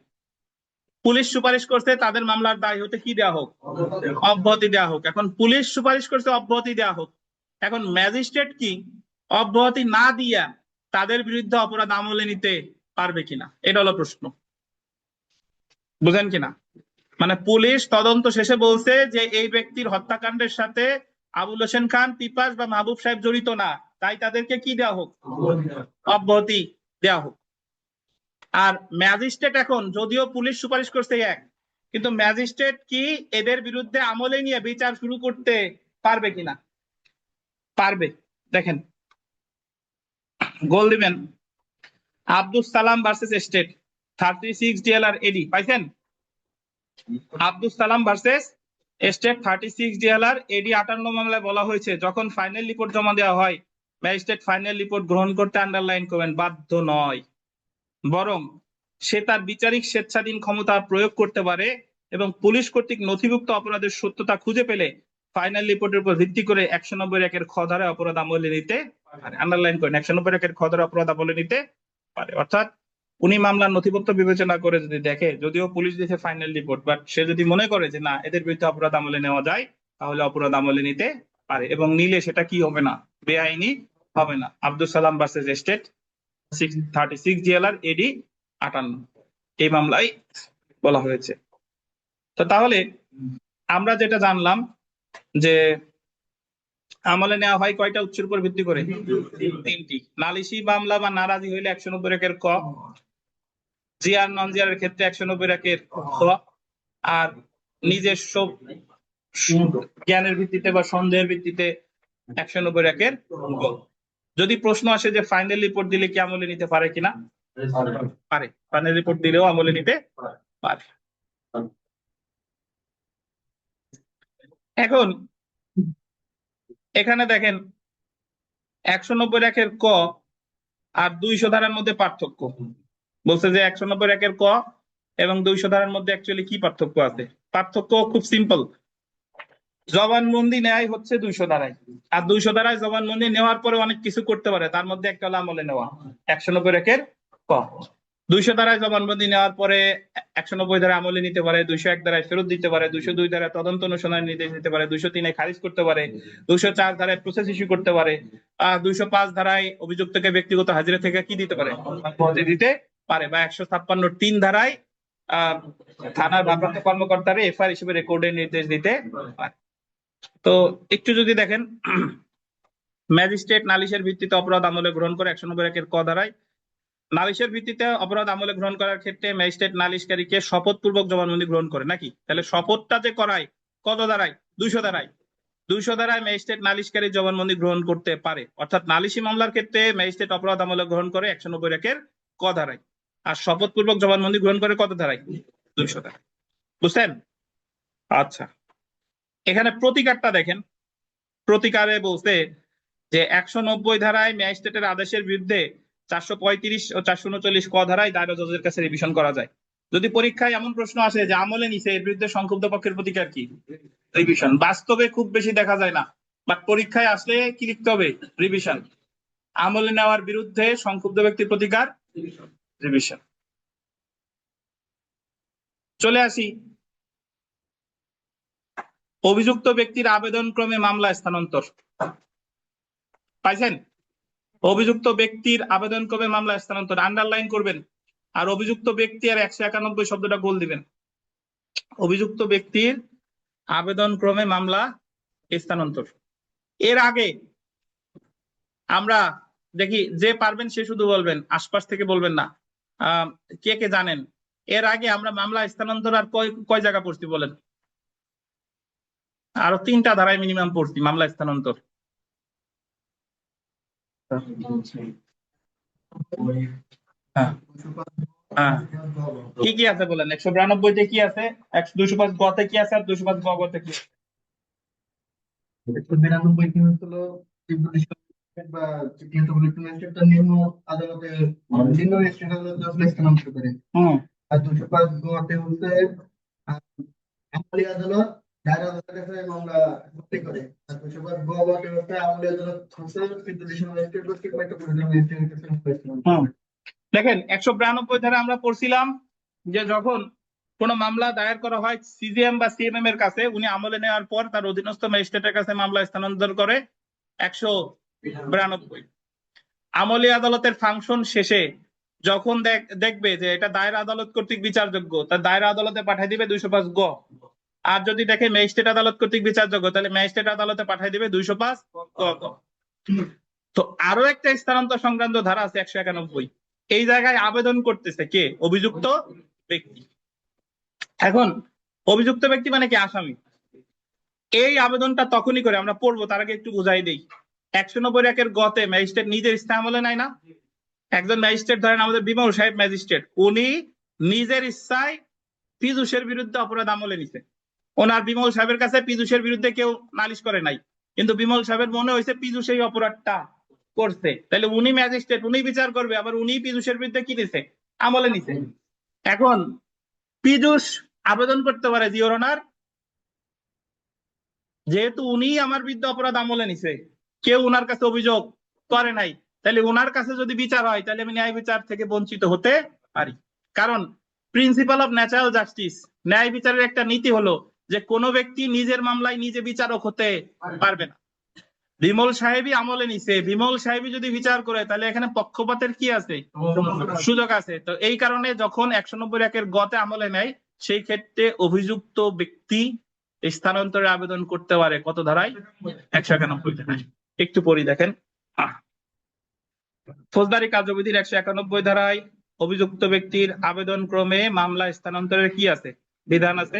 পুলিশ সুপারিশ করছে তাদের মামলার দায় হতে কি দেওয়া হোক, অব্যাহতি দেওয়া হোক। এখন পুলিশ সুপারিশ করছে অব্যাহতি দেওয়া হোক, এখন ম্যাজিস্ট্রেট কি অব্যাহতি না দিয়া তাদের বিরুদ্ধে অপরাধ আমলে নিতে পারবে কিনা, এটা হলো প্রশ্ন। বুঝেন কিনা? মানে পুলিশ তদন্ত শেষে বলছে যে এই ব্যক্তির হত্যাকাণ্ডের সাথে আবুল হোসেন খান, পিপাস বা মাহবুব সাহেব জড়িত না, তাই তাদেরকে কি দেওয়া হোক, অব্যাহতি দেওয়া হোক। আর ম্যাজিস্ট্রেট এখন যদিও পুলিশ সুপারিশ করছে এক, কিন্তু ম্যাজিস্ট্রেট কি এদের বিরুদ্ধে আমলে নিয়ে বিচার শুরু করতে পারবে কিনা? পারবে। দেখেন গোল দিবেন Abdul Salam versus state 36 DLR AD, পাইছেন? Abdul Salam versus state 36 DLR AD 58 মামলায় বলা হয়েছে যখন ফাইনাল রিপোর্ট জমা দেওয়া হয় ম্যাজিস্ট্রেট ফাইনাল রিপোর্ট গ্রহণ করতে, আন্ডারলাইন করবেন, বাধ্য নয়, বরং সে তার বিচারিক স্বেচ্ছাধীন ক্ষমতা প্রয়োগ করতে পারে এবং পুলিশ কর্তৃক নথিভুক্ত অপরাধের সত্যতা খুঁজে পেলে ফাইনাল রিপোর্টের উপর ভিত্তি করে 190 খ ধারায় অপরাধ আমলে নিতে পারে। আন্ডারলাইন করেন, 190 খ ধারায় অপরাধ আমলে নিতে পারে। অর্থাৎ উনি মামলার নথিপত্র বিবেচনা করে যদি দেখে, যদিও পুলিশ দিয়েছে ফাইনাল রিপোর্ট, বাট সে যদি মনে করে যে না এদের বিরুদ্ধে অপরাধ আমলে নেওয়া যায়, তাহলে অপরাধ আমলে নিতে পারে, এবং নিলে সেটা কি হবে না, বেআইনি হবে না। Abdul Salam versus state 36 DLR AD 58 এই মামলায় বলা হয়েছে। তো তাহলে আমরা যেটা জানলাম যে আমলে নেওয়া হয় কয়টা উৎসের উপর ভিত্তি করে, তিনটি। নালিশি মামলা বা নারাজি হইলে 190 ক, জিআর নন জিআর এর ক্ষেত্রে 190 খ, আর নিজস্ব জ্ঞানের ভিত্তিতে বা সন্দেহের ভিত্তিতে 190 গ। যদি প্রশ্ন আসে যে ফাইনাল রিপোর্ট দিলে কি আমলে নিতে পারে কিনা, পারে, ফাইনাল রিপোর্ট দিলেও আমলে নিতে পারে। এখন এখানে দেখেন 190 ক আর 200 ধারার মধ্যে পার্থক্য বলছে যে 190 ক এবং 200 ধারার মধ্যে অ্যাকচুয়ালি কি পার্থক্য আছে। পার্থক্য খুব সিম্পল, জবানবন্দি নেয় হচ্ছে 200 ধারায়, আর 200 ধারায় জবানবন্দি নেওয়ার পরে অনেক কিছু করতে পারে, তার মধ্যে একটা হলো আমলে নেওয়া 190 ক। 200 ধারায় জবানবন্দি নেওয়ার পরে 190 ধারায় আমলে নিতে পারে, 201 ধারায় ফেরত দিতে পারে, 202 ধারায় তদন্ত অনুসন্ধানের নির্দেশ দিতে পারে, 203 খারিজ করতে পারে, 204 ধারায় প্রসেস ইস্যু করতে পারে, 205 ধারায় অভিযুক্তকে ব্যক্তিগত হাজিরা থেকে কি দিতে পারে, অনুমতি দিতে পারে, বা 156(3) ধারায় থানার ভারপ্রাপ্ত কর্মকর্তারে এফআইআর হিসেবে রেকর্ডের নির্দেশ দিতে পারে। তো একটু যদি দেখেন, ম্যাজিস্ট্রেট নালিশের ভিত্তিতে অপরাধ আমলে গ্রহণ করে 190 ক ধারায় নালিশের ভিত্তিতে অপরাধ আমলে গ্রহণ করার ক্ষেত্রে ম্যাজিস্ট্রেট নালিশকারীকে শপথপূর্বক জবানবন্দি গ্রহণ করে নাকি, তাহলে শপথটা যে করায় কত ধারায়, 200 ধারায়, 200 ধারায় ম্যাজিস্ট্রেট নালিশকারী জবানবন্দি গ্রহণ করতে পারে। অর্থাৎ নালিশি মামলার ক্ষেত্রে ম্যাজিস্ট্রেট অপরাধ আমলে গ্রহণ করে 190 ক ধারায়, আর শপথপূর্বক জবানবন্দি গ্রহণ করে কত ধারায়, 200 ধারায়। বুঝছেন? আচ্ছা, এখানে প্রতিকারটা দেখেন, প্রতিকারে বলতে যে 190 ধারায় ম্যাজিস্ট্রেটের আদেশের বিরুদ্ধে 435 ও 439 ক ধারায় দায়রা জজের কাছে রিভিশন করা যায়। যদি পরীক্ষায় এমন প্রশ্ন আসে যে আমলে নিছে, এর বিরুদ্ধে সংক্ষুব্ধ পক্ষের প্রতিকার কি, রিভিশন। বাস্তবে খুব বেশি দেখা যায় না, বাট পরীক্ষায় আসলে কি লিখতে হবে, রিভিশন। আমলে নেওয়ার বিরুদ্ধে সংক্ষুব্ধ ব্যক্তির প্রতিকার, রিভিশন। চলে আসি অভিযুক্ত ব্যক্তির আবেদন ক্রমে মামলা স্থানান্তর। পাইছেন? অভিযুক্ত ব্যক্তির আবেদন ক্রমে মামলা স্থানান্তর আন্ডারলাইন করবেন, আর অভিযুক্ত ব্যক্তি আর 191 শব্দটা গোল দিবেন। অভিযুক্ত ব্যক্তির আবেদন ক্রমে মামলা স্থানান্তর। এর আগে আমরা দেখি, যে পারবেন সে শুধু বলবেন, আশপাশ থেকে বলবেন না। কে কে জানেন এর আগে আমরা মামলা স্থানান্তর আর কয় জায়গা পড়ছি বলেন? আরো 3টা ধারায় মিনিমাম পড়ছি মামলা স্থানান্তর। হ্যাঁ হ্যাঁ, কি কি আছে বলেন? 192-তে কি আছে, 205 গ-তে কি আছে, আর 205 গ-তে কি আছে? 192 হলো বা যেহেতু ম্যাজিস্ট্রেটটা নিম্ন আদালতে নিম্ন ম্যাজিস্ট্রেট আদালতে আসলে স্থানান্তর করে। আর 205 গ-তে হচ্ছে আমলি আদালত দায়রা আদালতের কাছে মামলা ভর্তি করে। আর 205 গ-তে হচ্ছে আমলি আদালত হচ্ছে কিন্তু ডিভিশনাল ম্যাজিস্ট্রেট কর্তৃক মেট্রোপলিটন ম্যাজিস্ট্রেটের কাছে স্থানান্তর করে। দেখেন 192 ধারা আমরা পড়ছিলাম যে যখন কোন মামলা দায়ের করা হয় সিজিএম বা সিএমএম এর কাছে, উনি আমলে নেওয়ার পর তার অধীনস্থ ম্যাজিস্ট্রেটের কাছে মামলা স্থানান্তর করে 192। আমলি আদালতের ফাংশন শেষে যখন দেখবে যে এটা দায়রা আদালত কর্তৃক বিচারযোগ্য, তার দায়রা আদালতে পাঠিয়ে দিবে 205 গ। আর যদি দেখে ম্যাজিস্ট্রেট আদালত কর্তৃক বিচারযোগ্য, তাহলে ম্যাজিস্ট্রেট আদালতে পাঠিয়ে দিবে 205 গ। তো আরো একটা স্থানান্তর সংক্রান্ত ধারা আছে 191। এই জায়গায় আবেদন করতেছে কে? অভিযুক্ত ব্যক্তি। এখন অভিযুক্ত ব্যক্তি মানে কি? আসামি। এই আবেদনটা তখনই করে, আমরা পড়বো তার আগে একটু বুঝাই দিই। 191 গ-তে ম্যাজিস্ট্রেট নিজের ইচ্ছা আমলে নেয় না। একজন ম্যাজিস্ট্রেট, ধরেন আমাদের বিমল সাহেব ম্যাজিস্ট্রেট, উনি নিজের ইচ্ছায় পীযূষের বিরুদ্ধে অপরাধ আমলে নিছে। ওনার বিমল সাহেবের কাছে পীযূষের বিরুদ্ধে কেউ নালিশ করে নাই, কিন্তু বিমল সাহেবের মনে হয়েছে পীযূষ এই অপরাধটা করছে, তাহলে উনি ম্যাজিস্ট্রেট, উনি বিচার করবে, আবার উনি পীযূষের বিরুদ্ধে কি নিছে, আমলে নিছে। এখন পীযূষ আবেদন করতে পারে যে ইওর অনার, যেহেতু উনি আমার বিরুদ্ধে অপরাধ আমলে নিছে, কেউ উনার কাছে অভিযোগ করে নাই, তাহলে উনার কাছে যদি বিচার হয় তাহলে আমি ন্যায় বিচার থেকে বঞ্চিত হতে পারি। কারণ প্রিন্সিপাল অফ ন্যাচারাল জাস্টিস, ন্যায় বিচারের একটা নীতি হলো যে কোনো ব্যক্তি নিজের মামলায় নিজে বিচারক হতে পারবে না। বিমল সাহেবই আমলে নিছে, বিমল সাহেবই যদি বিচার করে, তাহলে এখানে পক্ষপাতের কি আছে, সুযোগ আছে। তো এই কারণে যখন 191 গ-তে আমলে নেয়, সেই ক্ষেত্রে অভিযুক্ত ব্যক্তি স্থানান্তরের আবেদন করতে পারে কত ধারায়? 191 ধারায়। একটু পড়ি দেখেন। ফৌজদারি কার্যবিধির 191 ধারায় অভিযুক্ত ব্যক্তির আবেদন ক্রমে মামলা স্থানান্তরের কি আছে, বিধান আছে।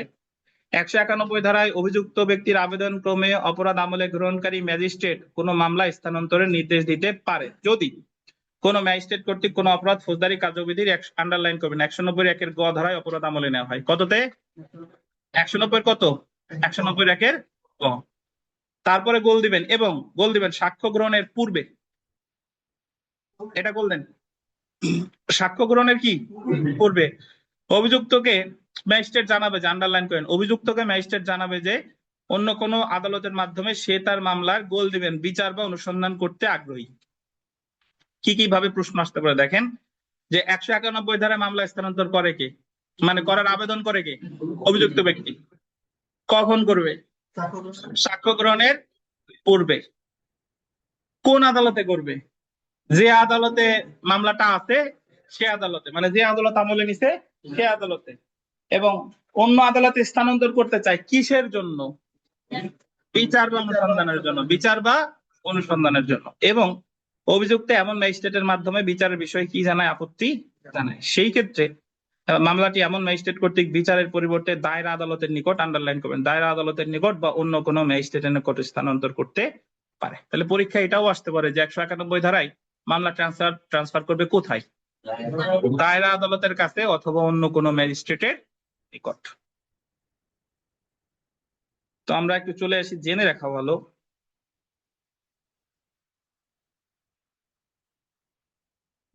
191 ধারায় অভিযুক্ত ব্যক্তির আবেদন ক্রমে অপরাধ আমলে গ্রহণকারী ম্যাজিস্ট্রেট কোন মামলা স্থানান্তরের নির্দেশ দিতে পারে যদি কোন ম্যাজিস্ট্রেট কর্তৃক কোন অপরাধ ফৌজদারি কার্যবিধির আন্ডারলাইন করবেন 191 গ ধারায় অপরাধ আমলে নেওয়া হয়। কততে? 190 কত? 191 গ। তারপরে গোল দিবেন, এবং গোল দিবেন সাক্ষ্য গ্রহণের পূর্বে। এটা বললেন সাক্ষ্য গ্রহণের কি পূর্বে অভিযুক্তকে ম্যাজিস্ট্রেট জানাবে, যে আন্ডারলাইন করেন, অভিযুক্তকে ম্যাজিস্ট্রেট জানাবে যে অন্য কোনো আদালতের মাধ্যমে সে তার মামলার গোল দিবেন বিচার বা অনুসন্ধান করতে আগ্রহী। কি কি ভাবে প্রশ্ন আসতে পারে দেখেন। যে 191 ধারায় মামলা স্থানান্তর করে কে, মানে করার আবেদন করে কে? অভিযুক্ত ব্যক্তি। কখন করবে? সাক্ষ্য গ্রহণের পূর্বে। কোন আদালতে করবে? যে আদালতে মামলাটা আছে সে আদালতে, মানে যে আদালত আমলে নিছে সে আদালতে। এবং অন্য আদালতে স্থানান্তর করতে চায় কিসের জন্য? বিচার বা অনুসন্ধানের জন্য। বিচার বা অনুসন্ধানের জন্য। এবং অভিযুক্ত এমন ম্যাজিস্ট্রেটের মাধ্যমে বিচারের বিষয়ে কি জানায়? আপত্তি জানায়। সেই ক্ষেত্রে মামলাটি এমন ম্যাজিস্ট্রেট কর্তৃক বিচারের পরিবর্তে দায়রা আদালতের নিকট, আন্ডারলাইন করবেন, দায়রা আদালতের নিকট বা অন্য কোনো ম্যাজিস্ট্রেটের নিকট স্থানান্তর করতে পারে। তাহলে পরীক্ষা এটাও আসতে পারে যে 191 ধারায় মামলা ট্রান্সফার করবে কোথায়? দায়রা আদালতের কাছে অথবা অন্য কোনো ম্যাজিস্ট্রেটের নিকট। তো আমরা একটু চলে আসি, জেনে রাখা ভালো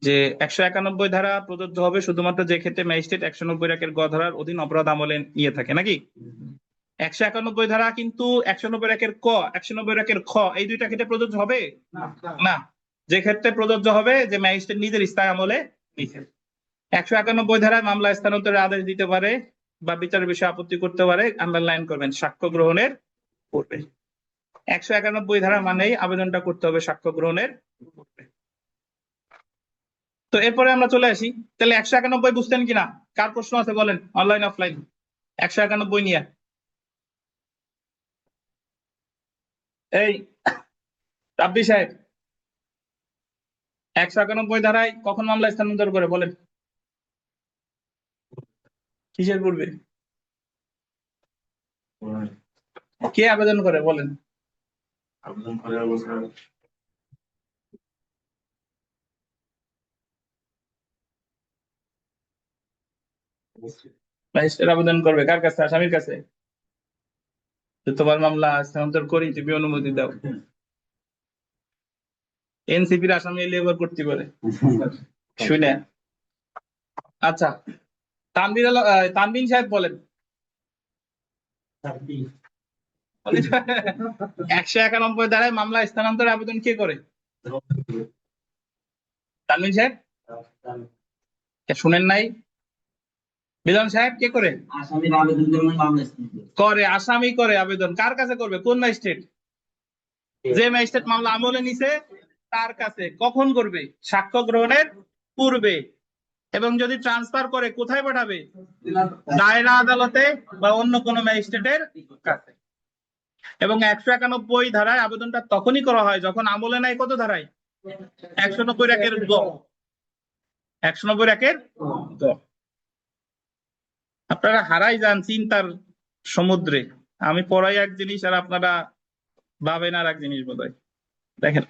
যে 191 ধারা প্রযোজ্য হবে শুধুমাত্র যে ক্ষেত্রে ম্যাজিস্ট্রেট 190 গ ধারার অধীন অপরাধ আমলে নিয়ে থাকে, নাকি? 191 ধারা কিন্তু 190 ক, 190 খ এই দুইটা ক্ষেত্রে প্রযোজ্য হবে না। যে ক্ষেত্রে প্রযোজ্য হবে যে ম্যাজিস্ট্রেট নিজের স্থায়ী আমলে নিছে। 191 ধারায় মামলা স্থানান্তরের আদেশ দিতে পারে বা বিচারের বিষয়ে আপত্তি করতে পারে, আন্ডারলাইন করবেন, সাক্ষ্য গ্রহণের পূর্বে। 191 ধারা মানেই আবেদনটা করতে হবে সাক্ষ্য গ্রহণের পূর্বে। তো এরপরে আমরা চলে আসি, তাহলে 191 বুঝতেন কিনা? কার প্রশ্ন আছে বলেন, অনলাইন অফলাইন? 191 নিয়ে এই রাব্বি সাহেব, 191 ধারায় কখন মামলা স্থানান্তর করে বলেন? কিসের পূর্বে? কে আবেদন করে বলেন? আবেদন করার অবস্থায় ম্যাজিস্ট্রেট আবেদন করবে কার কাছে? আসামির কাছে। তো তোমার মামলা স্থানান্তর করি, তুমি অনুমতি দাও। এনসিপির আসামি এলে এবার করতে পারে শুনে। আচ্ছা, তানবিন সাহেব বলেন। 191 ধারায় মামলা স্থানান্তর আবেদন কে করে? তানবিন সাহেব শুনেন নাই? মিলন সাহেব কে করে? আসামির আবেদন করে মামলা করে, আসামি করে আবেদন। কার কাছে করবে? কোন ম্যাজিস্ট্রেট? যে ম্যাজিস্ট্রেট মামলা আমলে নিছে তার কাছে। কখন করবে? সাক্ষ্য গ্রহণের পূর্বে। এবং যদি ট্রান্সফার করে কোথায় পাঠাবে? দায়রা আদালতে বা অন্য কোনো ম্যাজিস্ট্রেটের কাছে। এবং 191 ধারায় আবেদনটা তখনই করা হয় যখন আমলে নাই কত ধারায়? 190 একের গ। 190 একের গ। আপনারা হারাই যান চিন্তার সমুদ্রে। আমি পড়াই এক জিনিস আর আপনারা ভাবেন আর এক জিনিস বোধহয়। দেখেন,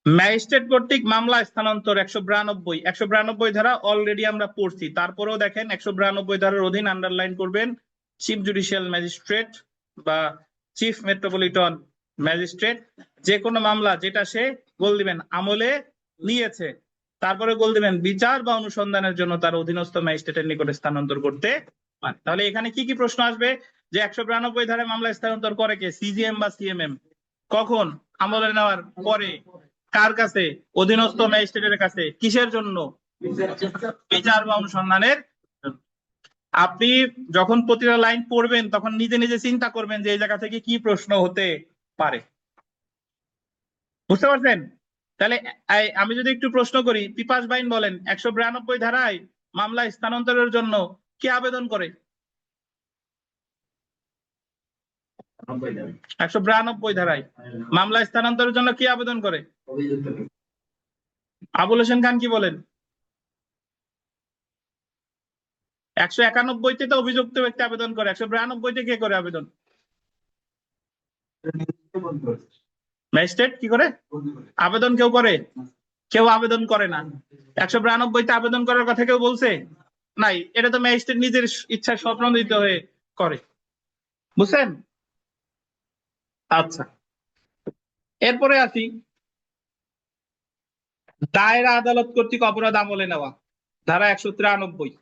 ম্যাজিস্ট্রেট কর্তৃক মামলা স্থানান্তর 192 ধারা অলরেডি আমরা পড়ছি। তারপরেও দেখেন 192 ধারার অধীন আন্ডারলাইন করবেন চিফ জুডিশিয়াল ম্যাজিস্ট্রেট বা চিফ মেট্রোপলিটন ম্যাজিস্ট্রেট, যে কোনো মামলা যেটা সে গোল দিবেন আমলে নিয়েছে, তারপরে গোল দিবেন বিচার বা অনুসন্ধানের জন্য তার অধীনস্থ ম্যাজিস্ট্রেটের নিকটে স্থানান্তর করতে পারে। তাহলে এখানে কি কি প্রশ্ন আসবে? যে 192 ধারায় মামলা স্থানান্তর করে কে? সিজিএম বা সিএমএম। কখন? আমলে নেওয়ার পরে। কার কাছে? অধীনস্থ ম্যাজিস্ট্রেটের কাছে। কিসের জন্য? বিচার বা অনুসন্ধানের জন্য। আপনি যখন প্রতিটা লাইন পড়বেন তখন নিজে নিজে চিন্তা করবেন যে এই জায়গা থেকে কি প্রশ্ন হতে পারে। বুঝতে পারছেন? তাহলে আমি যদি একটু প্রশ্ন করি, পিপাস বাইন বলেন 192 ধারায় মামলা স্থানান্তরের জন্য কে আবেদন করে? 192 ধারায় মামলা স্থানান্তরের জন্য কে আবেদন করে? আবুল হোসেন খান কি বলেন? 191 তো অভিযুক্ত ব্যক্তি আবেদন করে, 192 কে করে আবেদন? ম্যাজিস্ট্রেট কি করে আবেদন? কেউ করে? কেউ আবেদন করে না। 192 আবেদন করার কথা কেউ বলছে নাই। এটা তো ম্যাজিস্ট্রেট নিজের ইচ্ছায় স্বপ্নদিত হয়ে করে। বুঝছেন? আচ্ছা, এরপরে আসি দায়রা আদালত কর্তৃক অপরাধ আমলে নেওয়া, ধারা 193।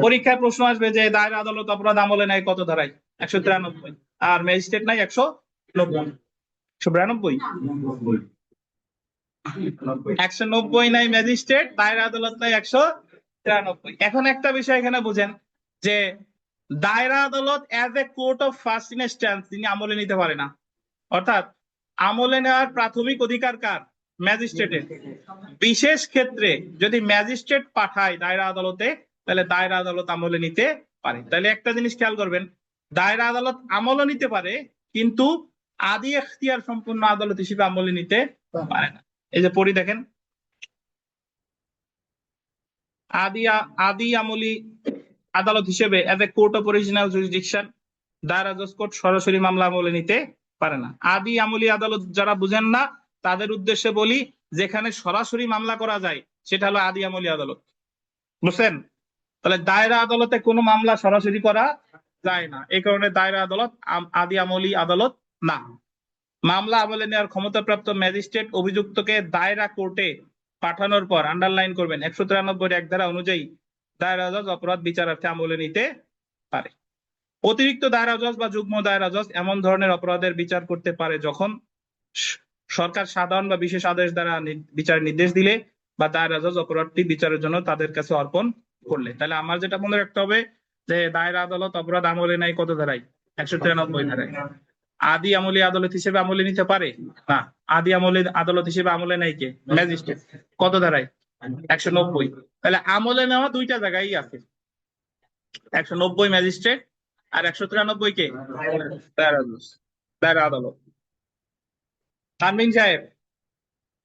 পরীক্ষায় প্রশ্ন আসবে যে দায়রা আদালত অপরাধ আমলে নেয় কত ধারায়? 193। আর ম্যাজিস্ট্রেট নাই 190। 192। 190 নাই ম্যাজিস্ট্রেট, দায়রা আদালত নাই 193। এখন একটা বিষয় এখানে বুঝেন যে দায়রা আদালত as a court of first instance তিনি আমলে নিতে পারে না, অর্থাৎ আমলে নেওয়ার প্রাথমিক অধিকার কার? ম্যাজিস্ট্রেটের। বিশেষ ক্ষেত্রে যদি ম্যাজিস্ট্রেট পাঠায় দায়রা আদালতে, তাহলে দায়রা আদালত আমলে নিতে পারে। তাহলে একটা জিনিস খেয়াল করবেন, দায়রা আদালত আমলে নিতে পারে, কিন্তু আদি এখতিয়ার সম্পূর্ণ আদালত হিসেবে আমলে নিতে পারে না। এই যে পড়ি দেখেন, আদি আমলি আদালত হিসেবে as a court of original jurisdiction দায়রা জজ কোর্ট সরাসরি মামলা আমলে নিতে পারে না। আদি আমলি আদালত যারা বুঝেন না তাদের উদ্দেশ্যে বলি, যেখানে সরাসরি মামলা করা যায় সেটা হলো আদি আমলি আদালত, বুঝছেন? তাহলে দায়রা আদালতে কোনো মামলা সরাসরি করা যায় না, এই কারণে দায়রা আদালত আদি আমলি আদালত না। মামলা আমলে নেওয়ার ক্ষমতাপ্রাপ্ত ম্যাজিস্ট্রেট অভিযুক্তকে দায়রা কোর্টে পাঠানোর পর, আন্ডারলাইন করবেন, 193 এক ধারা অনুযায়ী দায়রা জজ অপরাধ বিচারার্থে আমলে নিতে পারে। অতিরিক্ত দায়রা জজ বা যুগ্ম দায়রা জজ এমন ধরনের অপরাধের বিচার করতে পারে যখন সরকার সাধারণ বা বিশেষ আদেশ দ্বারা বিচার নির্দেশ দিলে বা দায়রা জজ অপরাধটি বিচারের জন্য তাদের কাছে অর্পণ করলে। তাহলে আমার যেটা মনে রাখতে হবে যে দায়রা আদালত অপরাধ আমলে নেয় কত ধারায়? 193 ধারায়। আদি আমলি আদালত হিসেবে আমলে নিতে পারে না, আদি আমলি আদালত হিসেবে আমলে নেয় কে? ম্যাজিস্ট্রেট। কত ধারায়? 190। তাহলে আমলে নেওয়া দুইটা জায়গায় আছে, 190 ম্যাজিস্ট্রেট আর 193 কে? দায়রা আদালত। তানভীর সাহেব,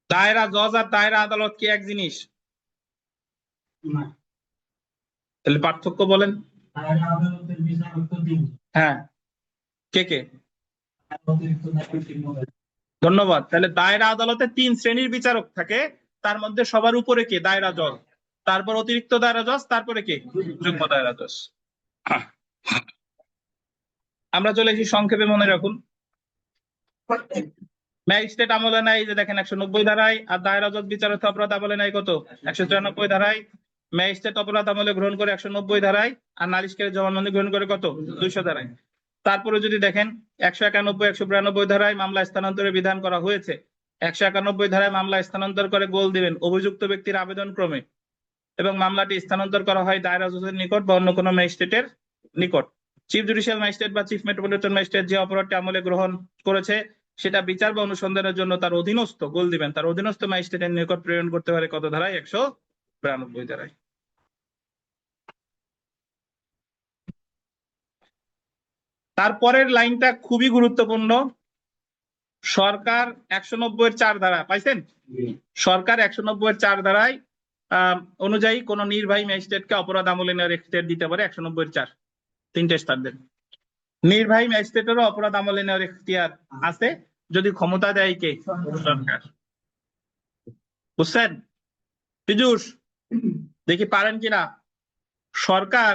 দায়রা জজ আর দায়রা আদালত কি এক জিনিস? তাহলে পার্থক্য বলেন। হ্যাঁ, কে কে? ধন্যবাদ। তাহলে দায়রা আদালতে 3 শ্রেণীর বিচারক থাকে, তার মধ্যে সবার উপরে কে? দায়রা জজ, তারপর অতিরিক্ত দায়রা জজ, তারপরে কে? যুগ্ম দায়রা জজ। আমরা চলে এসেছি, সংক্ষেপে মনে রাখুন। ম্যাজিস্ট্রেট আমলে নেয় যে দেখেন 190 ধারায়, আর দায়রা জজ বিচারার্থে অপরাধ আমলে নেয় কত? 193 ধারায়। ম্যাজিস্ট্রেট অপরাধ আমলে গ্রহণ করে 190 ধারায়, আর নালিশকারী জবানবন্দি গ্রহণ করে কত? 200 ধারায়। তারপরে যদি দেখেন 191 192 ধারায় মামলা স্থানান্তরের বিধান করা হয়েছে, 191 ধারায় মামলা স্থানান্তর করে গোল দিবেন অভিযুক্ত ব্যক্তির আবেদন ক্রমে, এবং মামলাটি স্থানান্তর করা হয় দায়রা জজের নিকট বা অন্য কোনো ম্যাজিস্ট্রেটের নিকট। চিফ জুডিশিয়াল ম্যাজিস্ট্রেট বা চিফ মেট্রোপলিটন ম্যাজিস্ট্রেট যে অপরাধটি আমলে গ্রহণ করেছে সেটা বিচার বা অনুসন্ধানের জন্য তার অধীনস্থ, গোল দিবেন, তার অধীনস্থ ম্যাজিস্ট্রেটের নিকট প্রেরণ করতে পারে কত ধারায়? 192 ধারায়। তারপরের লাইনটা খুবই গুরুত্বপূর্ণ। সরকার 190-4 ধারা পাইছেন? সরকার 190-4 ধারায় অনুযায়ী কোন নির্বাহী ম্যাজিস্ট্রেটকে অপরাধ আমলে নেওয়ার এখতিয়ার দিতে পারে। 190-4 তিনটে স্টার দেন। নির্বাহী ম্যাজিস্ট্রেটেরও অপরাধ আমলে নেওয়ার এখতিয়ার আছে যদি ক্ষমতা দেয় কে? সরকার। বুঝছেন? পীযূষ, দেখি পারেন কিনা। সরকার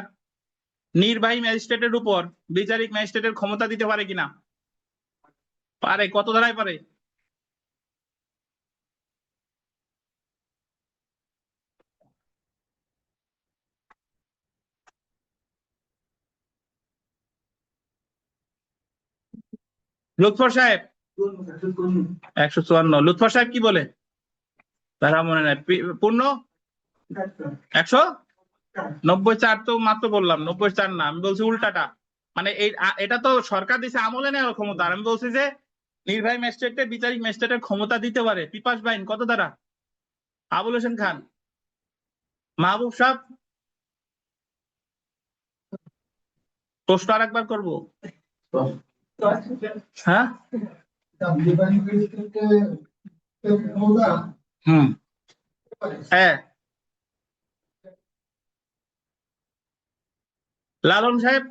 নির্বাহী ম্যাজিস্ট্রেটের উপর বিচারিক ম্যাজিস্ট্রেটের ক্ষমতা দিতে পারে কিনা? পারে। কত ধারায় পারে? লুৎফর সাহেব 154। লুৎফর সাহেব কি বলে? তারা মনে নাই। পূর্ণ 190-4 তো মাত্র বললাম, 90-4 না, আমি বলছি উল্টাটা। মানে এটা তো সরকার দিছে আমলে নেওয়ার ক্ষমতা, আমি বলছি যে নির্বাহী ম্যাজিস্ট্রেটকে বিচারিক ম্যাজিস্ট্রেটের ক্ষমতা দিতে পারে। পিপাস বাইন কত ধারা? আবুল হোসেন খান, মাহবুব সাহেব, প্রশ্ন আর একবার করবো। হ্যাঁ, হ্যাঁ। লালন সাহেব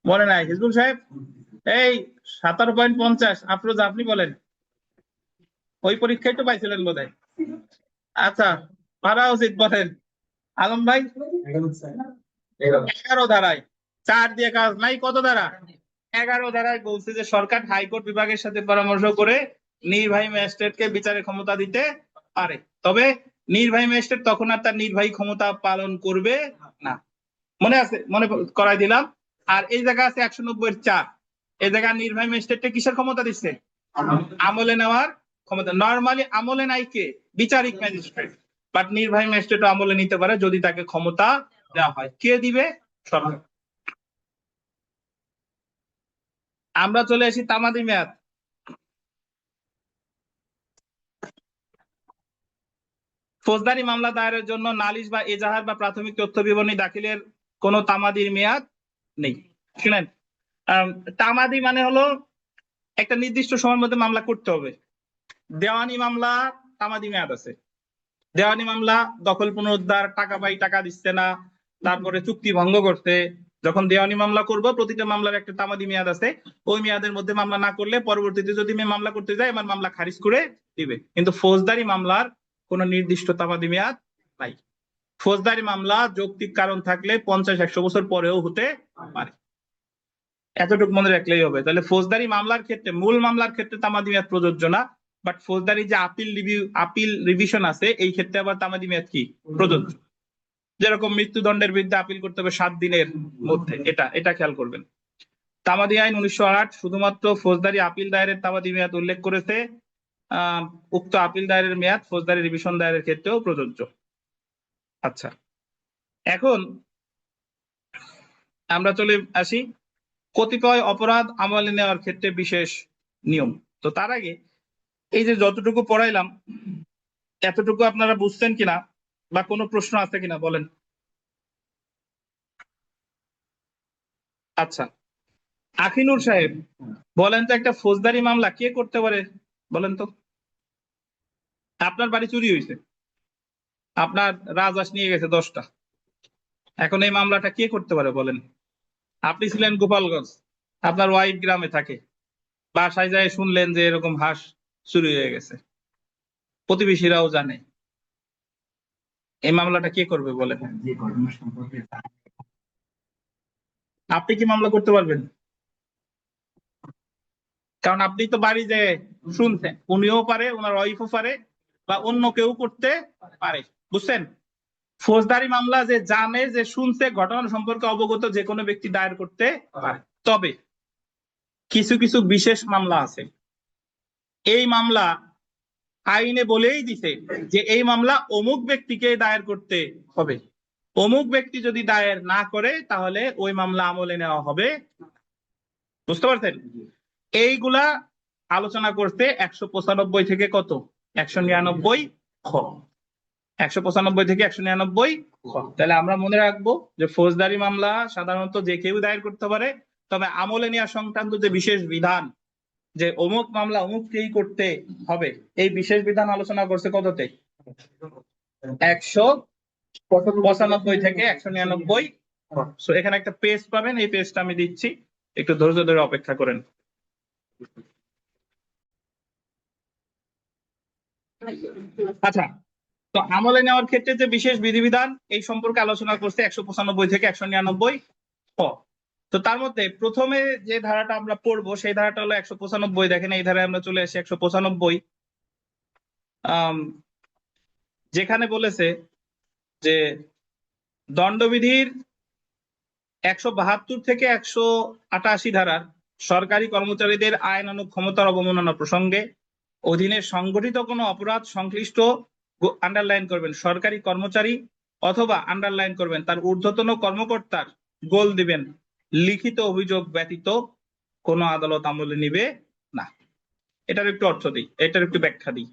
মনে নাই। হিজবুল সাহেব এই 17.50। আফরোজ আপনি বলেন, ওই পরীক্ষায় তো পাইছিলেন বোধহয়। আচ্ছা, পারা উচিত। বলেন আলম ভাই। 11 ধারায়, 4 দিয়ে কাজ নাই। কত ধারা? 11 ধারায় বলছে যে সরকার হাইকোর্ট বিভাগের সাথে পরামর্শ করে নির্বাহী ম্যাজিস্ট্রেটকে বিচারের ক্ষমতা দিতে পারে, তবে নির্বাহী ম্যাজিস্ট্রেট তখন আর তার নির্বাহী ক্ষমতা পালন করবে না। মনে আছে? মনে করাই দিলাম। আর এই জায়গা আছে 190-4, এই জায়গা নির্বাহী ম্যাজিস্ট্রেটকে কিসের ক্ষমতা দিচ্ছে? আমলে নেওয়ার ক্ষমতা নরমালি আমলে নাই কে? বিচারিক ম্যাজিস্ট্রেট, বাট নির্বাহী ম্যাজিস্ট্রেট আমলে নিতে পারে যদি তাকে ক্ষমতা দেওয়া হয়। কে দিবে? সরকার। আমরা চলে আসি তামাদি মেয়াদ। ফৌজদারি মামলা দায়েরের জন্য নালিশ বা এজাহার বা প্রাথমিক তথ্য বিবরণী দাখিলের কোনো তামাদির মেয়াদ নেই। শুনেন, তামাদি মানে হলো একটা নির্দিষ্ট সময়ের মধ্যে মামলা করতে হবে। দেওয়ানি মামলা তামাদি মেয়াদ আছে। দেওয়ানি মামলা দখল পুনরুদ্ধার, টাকা পাই টাকা দিচ্ছে না, তারপরে চুক্তি ভঙ্গ করতে। যখন দেওয়ানি মামলা করব প্রতিটা মামলার একটা তামাদি মেয়াদ আছে। ওই মেয়াদের মধ্যে মামলা না করলে পরবর্তীতে যদি আমি মামলা করতে যাই আমার মামলা খারিজ করে দিবে। কিন্তু ফৌজদারি মামলার কোনো নির্দিষ্ট তামাদি মেয়াদ নাই। ফৌজদারি মামলা যৌক্তিক কারণ থাকলে 50-100 বছর পরেও হতে পারে। এতটুকু মনে রাখলেই হবে। তাহলে ফৌজদারি মামলার ক্ষেত্রে, মূল মামলার ক্ষেত্রে তামাদি মেয়াদ প্রযোজ্য না, বাট ফৌজদারি যে আপিল রিভিশন আছে এই ক্ষেত্রে আবার তামাদি মেয়াদ কি প্রযোজ্য। যেরকম মৃত্যুদণ্ডের বিরুদ্ধে আপিল করতে হবে 7 দিনের মধ্যে, এটা খেয়াল করবেন। তামাদি আইন 1908 শুধুমাত্র ফৌজদারি আপিল দায়েরের তামাদি মেয়াদ উল্লেখ করেছে। উক্ত আপিল দায়েরের মেয়াদ ফৌজদারি রিভিশন দায়েরের ক্ষেত্রেও প্রযোজ্য। আচ্ছা, এখন আমরা চলে আসি কতিপয় অপরাধ আমলে নেওয়ার ক্ষেত্রে বিশেষ নিয়ম। তো তার আগে এই যে যতটুকু পড়াইলাম এতটুকু আপনারা বুঝছেন কিনা বা কোনো প্রশ্ন আছে কিনা বলেন। আচ্ছা, আখিনুর সাহেব বলেন তো, একটা ফৌজদারি মামলা কে করতে পারে বলেন তো? আপনার বাড়ি চুরি হয়েছে, আপনার রাজহাঁস নিয়ে গেছে 10টা, এখন এই মামলাটা কে করতে পারে বলেন? আপনি ছিলেন গোপালগঞ্জ, আপনার ওয়াইফ গ্রামে থাকে, বাসায় যায় শুনলেন যে এরকম হাঁস চুরি হয়ে গেছে, প্রতিবেশীরাও জানে, এই মামলাটা কে করবে বলেন? যে ঘটনা সম্পর্কে আপনি কি মামলা করতে পারবেন? কারণ আপনি তো বাড়ি যে শুনছেন, উনিও পারে, ওনার ওয়াইফও পারে, বা অন্য কেউ করতে পারে, বুঝছেন? ফৌজদারি মামলা যে জানে, যে শুনছে, ঘটনা সম্পর্কে অবগত যে কোনো ব্যক্তি দায়ের করতে পারে। তবে কিছু কিছু বিশেষ মামলা আছে, এই মামলা আইনে বলেই দিছে যে এই মামলা অমুক ব্যক্তিকে দায়ের করতে হবে। অমুক ব্যক্তি যদি দায়ের না করে তাহলে ওই মামলা আমলে নেওয়া হবে। বুঝতে পারছেন? এইগুলা আলোচনা করতে 195 থেকে কত 199 খ, 195 থেকে 199 খ। তাহলে আমরা মনে রাখবো যে ফৌজদারি মামলা সাধারণত যে কেউ দায়ের করতে পারে, তবে আমলে নেওয়া সংক্রান্ত যে বিশেষ বিধান, যে অমুক মামলা অমুককেই করতে হবে, এই বিশেষ বিধান আলোচনা করছে কততে 195 থেকে 199। সো এখানে একটা পেজ পাবেন, এই পেজটা আমি দিচ্ছি, একটু ধৈর্য ধরে অপেক্ষা করেন। আচ্ছা, তো আমলে নেওয়ার ক্ষেত্রে যে বিশেষ বিধিবিধান এই সম্পর্কে আলোচনা করছে 195 থেকে 199 খ। তো তার মধ্যে প্রথমে যে ধারাটা আমরা পড়বো সেই ধারাটা হলো 195। দেখেন এই ধারায় আমরা চলে আসি 195, যেখানে বলেছে যে দণ্ডবিধির 172 থেকে 188 ধারার সরকারি কর্মচারীদের আইনানুগ ক্ষমতার অবমাননা প্রসঙ্গে অধীনে সংগঠিত কোনো অপরাধ সংশ্লিষ্ট, আন্ডারলাইন করবেন, সরকারি কর্মচারী অথবা আন্ডারলাইন করবেন তার ঊর্ধ্বতন কর্মকর্তার, গোল দিবেন, লিখিত অভিযোগ ব্যতীত কোনো আদালত আমলে নিবে না। এটার একটু অর্থ দিই, এটার একটু ব্যাখ্যা দিই।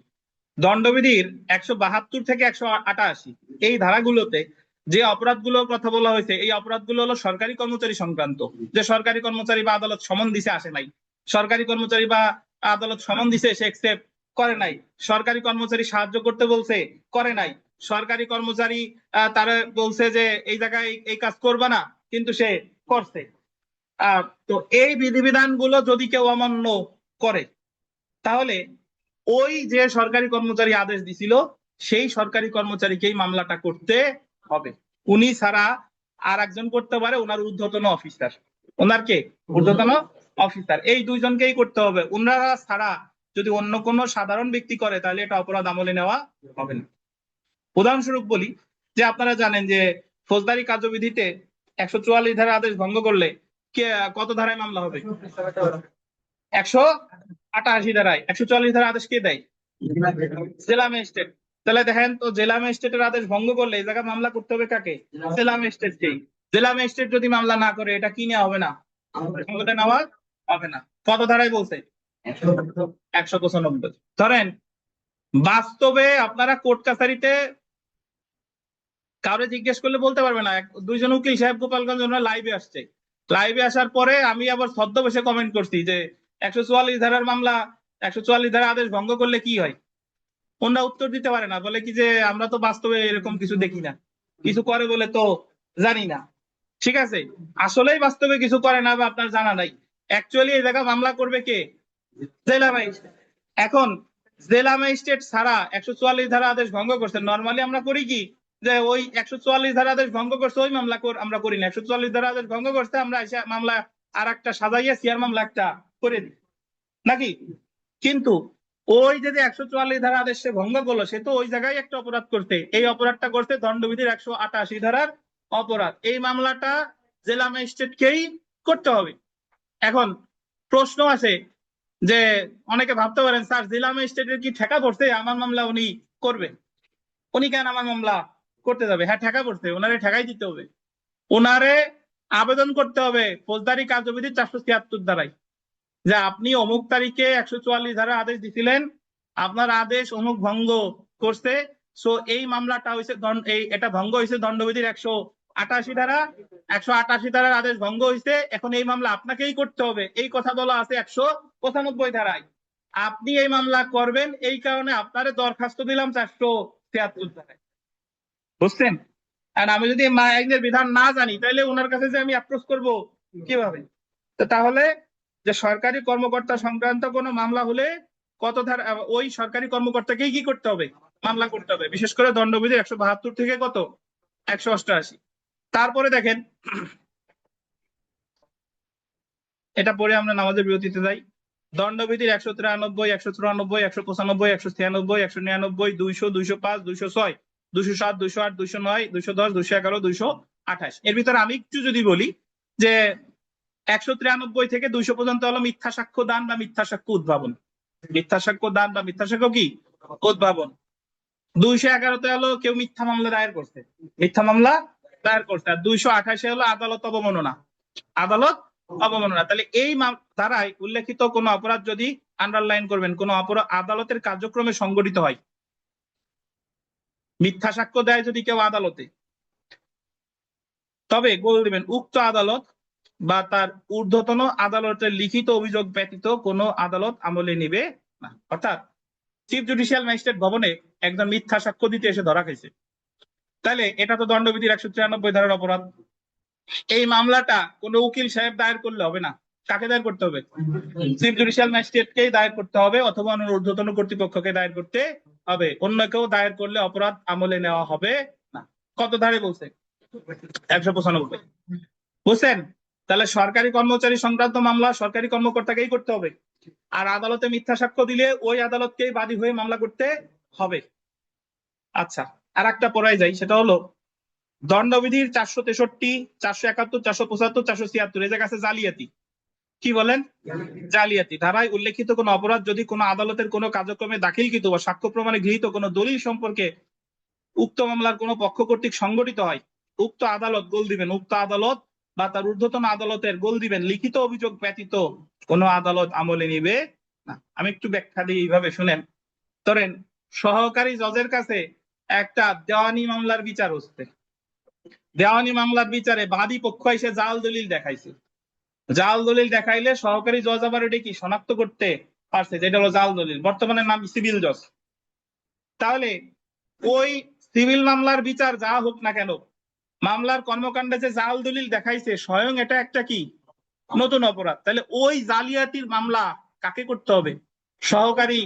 দণ্ডবিধির 172 থেকে 188 এই ধারাগুলোতে যে অপরাধগুলোর কথা বলা হয়েছে, এই অপরাধগুলো হলো সরকারি কর্মচারী সংক্রান্ত। যে সরকারি কর্মচারী বা আদালত সমন দিছে আসে নাই, সরকারি কর্মচারী বা আদালত সমন দিছে সে একসেপ্ট করে নাই, সরকারি কর্মচারী সাহায্য করতে বলছে করে নাই, সরকারি কর্মচারী তারা বলছে যে এই জায়গায় এই কাজ করবে না কিন্তু সে করছে। তো এই বিধিবিধানগুলো যদি কেউ অমান্য করে তাহলে ওই যে সরকারি কর্মচারী আদেশ দিছিল সেই সরকারি কর্মচারীকেই মামলাটা করতে হবে। উনি ছাড়া আর একজন করতে পারে, ওনার ঊর্ধ্বতন অফিসার, ওনার কে ঊর্ধ্বতন অফিসার, এই দুইজনকেই করতে হবে। ওনারা ছাড়া যদি অন্য কোনো সাধারণ ব্যক্তি করে তাহলে এটা অপরাধ আমলে নেওয়া হবে না। উদাহরণস্বরূপ বলি যে আপনারা জানেন যে ফৌজদারি কার্যবিধিতে 144 ধারা আদেশ ভঙ্গ করলে কত ধারায় মামলা হবে? 188 ধারায়। 144 ধারা আদেশ কে দেয়? জেলা ম্যাজিস্ট্রেট। তাহলে দেখেন তো, জেলা ম্যাজিস্ট্রেটের আদেশ ভঙ্গ করলে এই জায়গায় মামলা করতে হবে কাকে? জেলা ম্যাজিস্ট্রেটকেই। জেলা ম্যাজিস্ট্রেট যদি মামলা না করে, এটা কি নেওয়া হবে না? আমলে নেওয়া হবে না। কত ধারায় বলছে? 195। ধরেন বাস্তবে আপনারা কোর্ট কাছারিতে কাউরে জিজ্ঞেস করলে বলতে পারবে না। দুইজন উকিল সাহেব গোপালগঞ্জ লাইভে আসছে, লাইভে আসার পরে আমি আবার ছদ্মবেশে কমেন্ট করছি যে 144 ধারার মামলা, 144 ধারা আদেশ ভঙ্গ করলে কি হয়। ওনারা উত্তর দিতে পারে না, বলে কি যে আমরা তো বাস্তবে এরকম কিছু দেখি না, কিছু করে বলে তো জানি না। ঠিক আছে, আসলেই বাস্তবে কিছু করে না বা আপনার জানা নাই। অ্যাকচুয়ালি এই জায়গা মামলা করবে কে? জেলা ম্যাজিস্ট্রেট। এখন জেলা ম্যাজিস্ট্রেট ছাড়া 144 ধারা আদেশ ভঙ্গ করছে, নর্মালি আমরা করি কি যে ওই 144 ধারা আদেশ ভঙ্গ করছে ওই মামলা আমরা করি না। 144 ধারা আদেশ ভঙ্গ করছে, আমরা এসে মামলা আর একটা সাজাইয়া সিআর মামলা একটা করে দিই নাকি। কিন্তু ওই যে 144 ধারা আদেশ সে ভঙ্গ করলো, সে তো ওই জায়গায় একটা অপরাধ করতে, এই অপরাধটা করতে দণ্ডবিধির 188 ধারার অপরাধ। এই মামলাটা জেলা ম্যাজিস্ট্রেটকেই করতে হবে। এখন প্রশ্ন আছে যে অনেকে ভাবতে পারেন, স্যার জেলা ম্যাজিস্ট্রেটের কি ঠেকা পড়ছে আমার মামলা উনি করবে, উনি কেন আমার মামলা করতে যাবে? হ্যাঁ, ঠেকা পড়ছে, ওনারে ঠেকাই দিতে হবে। ওনারে আবেদন করতে হবে ফৌজদারি কার্যবিধি 476 ধারায়, যে আপনি অমুক তারিখে 144 ধারা আদেশ দিছিলেন, আপনার আদেশ অমুক ভঙ্গ করছে, সো এই মামলাটা হয়েছে এটা ভঙ্গ হয়েছে দণ্ডবিধির 188 ধারা, 188 ধারার আদেশ ভঙ্গ হয়েছে, এখন এই মামলা আপনাকেই করতে হবে, এই কথা বলা আছে 195 ধারায়। আপনি এই মামলা করবেন, এই কারণে আপনারে দরখাস্ত দিলাম 473 ধারায়। বুঝছেন? আর আমি যদি আইনের বিধান না জানি, তাহলে ওনার কাছে যে আমি অ্যাপ্রোচ করবো কিভাবে? তো তাহলে যে সরকারি কর্মকর্তা সংক্রান্ত কোনো মামলা হলে কত ধারা, ওই সরকারি কর্মকর্তাকেই কি করতে হবে? মামলা করতে হবে, বিশেষ করে দণ্ডবিধি 172 থেকে কত 188। তারপরে দেখেন, এটা পরে আমরা নামাজের বিরতিতে যাই। দণ্ডবিধির 193, 194, 195, 196, 199, 200, 205, 206, 207, 208, 209, 210, 211, 228। এর ভিতরে আমি একটু যদি বলি যে 193 থেকে 200 পর্যন্ত হলো মিথ্যা সাক্ষ্য দান বা মিথ্যা সাক্ষ্য উদ্ভাবন। মিথ্যা সাক্ষ্য দান বা মিথ্যা সাক্ষ্য কি উদ্ভাবন। 211-তে হলো কেউ মিথ্যা মামলা দায়ের করছে, মিথ্যা মামলা দায়ের করছে। আর 228-এ হলো আদালত অবমাননা, আদালত অবমাননা। তাহলে এই ধারায় উল্লেখিত কোন অপরাধ যদি, আন্ডারলাইন করবেন, কোন অপরাধ আদালতের কার্যক্রমে সংগঠিত হয়, মিথ্যা সাক্ষ্য দেয় যদি কেউ আদালতে, তবে গোল দিবেন উক্ত আদালত বা তার ঊর্ধ্বতন আদালতের লিখিত অভিযোগ ব্যতীত কোনো আদালত আমলে নিবে না। অর্থাৎ চিফ জুডিশিয়াল ম্যাজিস্ট্রেট ভবনে একজন মিথ্যা সাক্ষ্য দিতে এসে ধরা খাইছে, তাহলে এটা তো দণ্ডবিধির 193 ধারার অপরাধ। এই মামলাটা কোনো উকিল সাহেব দায়ের করলে হবে না, কাকে দায়ের করতে হবে? চিফ জুডিশিয়াল ম্যাজিস্ট্রেটকেই দায়ের করতে হবে, অথবা ঊর্ধ্বতন কর্তৃপক্ষকে দায়ের করতে হবে। অন্য কেউ দায়ের করলে অপরাধ আমলে নেওয়া হবে না। কত ধারে বলছে? 195। বুঝছেন? তাহলে সরকারি কর্মচারী সংক্রান্ত মামলা সরকারি কর্মকর্তাকেই করতে হবে, আর আদালতে মিথ্যা সাক্ষ্য দিলে ওই আদালতকেই বাদী হয়ে মামলা করতে হবে। আচ্ছা, আর একটা পড়ায় যাই, সেটা হলো দণ্ডবিধির 463, 471, 475, 476 এই জায়গা আছে জালিয়াতি। কি বলেন? জালিয়াতি ধারায় উল্লেখিত কোন অপরাধ যদি কোনো আদালতের কোনো কার্যক্রমে দাখিলকৃত বা সাক্ষ্য প্রমাণে গৃহীত কোনো দলিল সম্পর্কে উক্ত মামলার কোনো পক্ষ কর্তৃক সংগঠিত হয়, উক্ত আদালত গোল দিবেন, উক্ত আদালত বা তার ঊর্ধ্বতন আদালতের গোল দিবেন লিখিত অভিযোগ ব্যতীত কোনো আদালত আমলে নিবে না। আমি একটু ব্যাখ্যা দিই, এইভাবে শুনেন। ধরেন সহকারী জজের কাছে একটা দেওয়ানি মামলার বিচার হচ্ছে, দেওয়ানি মামলার বিচারে বাদী পক্ষ এসে জাল দলিল দেখাইছে, জাল দলিল দেখাইলে সহকারী জজ আবার এটা কি শনাক্ত করতে পারছে যেটা হলো জাল দলিল, বর্তমানে নাম সিভিল জজ। তাহলে ওই সিভিল মামলার বিচার যা হোক না কেন, মামলার কর্মকাণ্ডে যে জাল দলিল দেখাইছে স্বয়ং এটা একটা কি নতুন অপরাধ। তাহলে ওই জালিয়াতির মামলা কাকে করতে হবে? সহকারী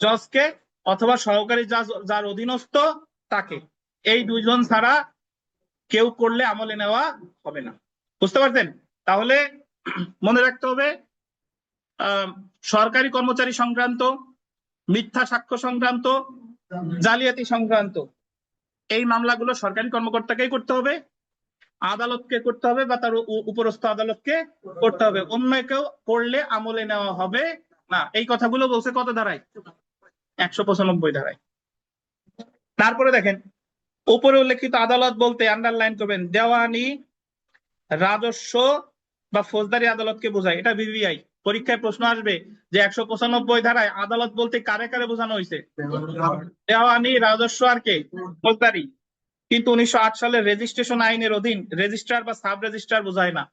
জজকে, অথবা সহকারী জজ যার অধীনস্থ তাকে। এই দুইজন ছাড়া কেউ করলে আমলে নেওয়া হবে না। বুঝতে পারছেন? তাহলে মনে রাখতে হবে সরকারি কর্মচারী সংক্রান্ত, মিথ্যা সাক্ষ্য সংক্রান্ত, জালিয়াতি সংক্রান্ত এই মামলাগুলো সরকারি কর্মকর্তাকেই করতে হবে, আদালতকে করতে হবে বা তার উপরস্থ আদালতকে করতে হবে, অন্য কেউ করলে আমলে নেওয়া হবে না। এই কথাগুলো বলছে কত ধারায়? 195 ধারায়। তারপরে দেখেন উপরে উল্লেখিত আদালত বলতে আন্ডারলাইন করবেন দেওয়ানি, রাজস্ব বা ফৌজদারি আদালতকে বোঝায়। এটা বিবিআই পরীক্ষায় প্রশ্ন আসবে যে 195 ধারায় আদালত বলতে কারে কারে বোঝানো হয়েছে? দেওয়ানি, রাজস্ব আর কে? ফৌজদারি। কিন্তু 1908 সালের রেজিস্ট্রেশন আইনের অধীন রেজিস্ট্রার বা সাব রেজিস্ট্রার বোঝায় না।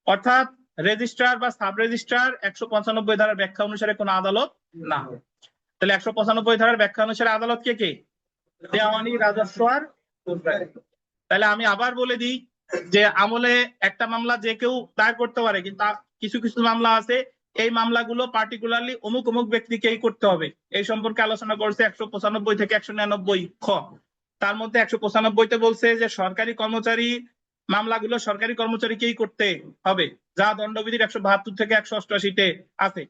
অর্থাৎ রেজিস্ট্রার বা সাব রেজিস্ট্রার 195 ধারার ব্যাখ্যা অনুসারে কোনো আদালত না। তাহলে 195 ধারার ব্যাখ্যা অনুসারে আদালত কে কে? দেওয়ানি, রাজস্ব আর ফৌজদারি। তাহলে আমি আবার বলে দিই যে আমলে একটা মামলা যে কেউ দায়ের করতে পারে, কিন্তু কিছু কিছু মামলা আছে এই মামলাগুলো পার্টিকুলারলি অমুক অমুক ব্যক্তিকেই করতে হবে। এই সম্পর্কে আলোচনা করছে 195 থেকে 199 খ। তার মধ্যে 195-তে বলছে যে সরকারি কর্মচারী মামলাগুলো সরকারি কর্মচারীকেই করতে হবে, যা দণ্ডবিধির 172 থেকে 188-তে আছে।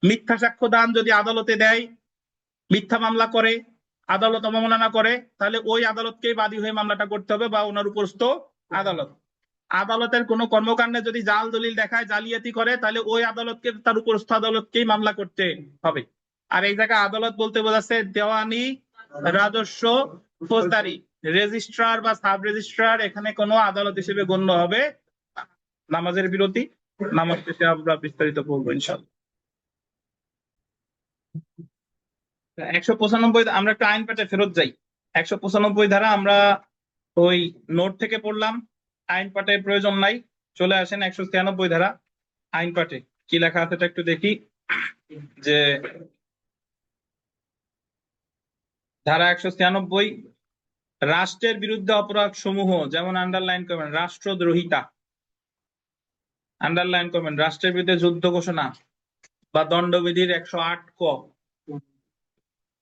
মিথ্যা সাক্ষ্য দান যদি আদালতে দেয়, মিথ্যা মামলা করে, আদালত অবমাননা করে, তাহলে ওই আদালতকেই বাদী হয়ে মামলাটা করতে হবে বা ওনার উপরস্থ আদালত। আদালতের কোনো কর্মকাণ্ডে যদি জাল দলিল দেখায়, জালিয়াতি করে, তাহলে ওই আদালতকে তার উপরস্থ আদালতকেই মামলা করতে হবে। আর এই জায়গায় আদালত বলতে বোঝাচ্ছে দেওয়ানি, রাজস্ব, ফৌজদারি। রেজিস্ট্রার বা সাব রেজিস্ট্রার এখানে কোনো আদালত হিসেবে গণ্য হবে না। নামাজের বিরতি, নামাজ শেষে আমরা বিস্তারিত পড়বো ইনশাআল্লাহ। 195 আমরা একটু আইন পাঠে ফেরত যাই। 195 ধারা আমরা ওই নোট থেকে পড়লাম, আইন পাঠে প্রয়োজন নাই। চলে আসেন 196 ধারা আইন পাঠে কি লেখা আছে একটু দেখি। যে ধারা 196 রাষ্ট্রের বিরুদ্ধে অপরাধ সমূহ, যেমন আন্ডারলাইন করবেন রাষ্ট্রদ্রোহিতা, আন্ডারলাইন করবেন রাষ্ট্রের বিরুদ্ধে যুদ্ধ ঘোষণা বা দণ্ডবিধির 108 ক,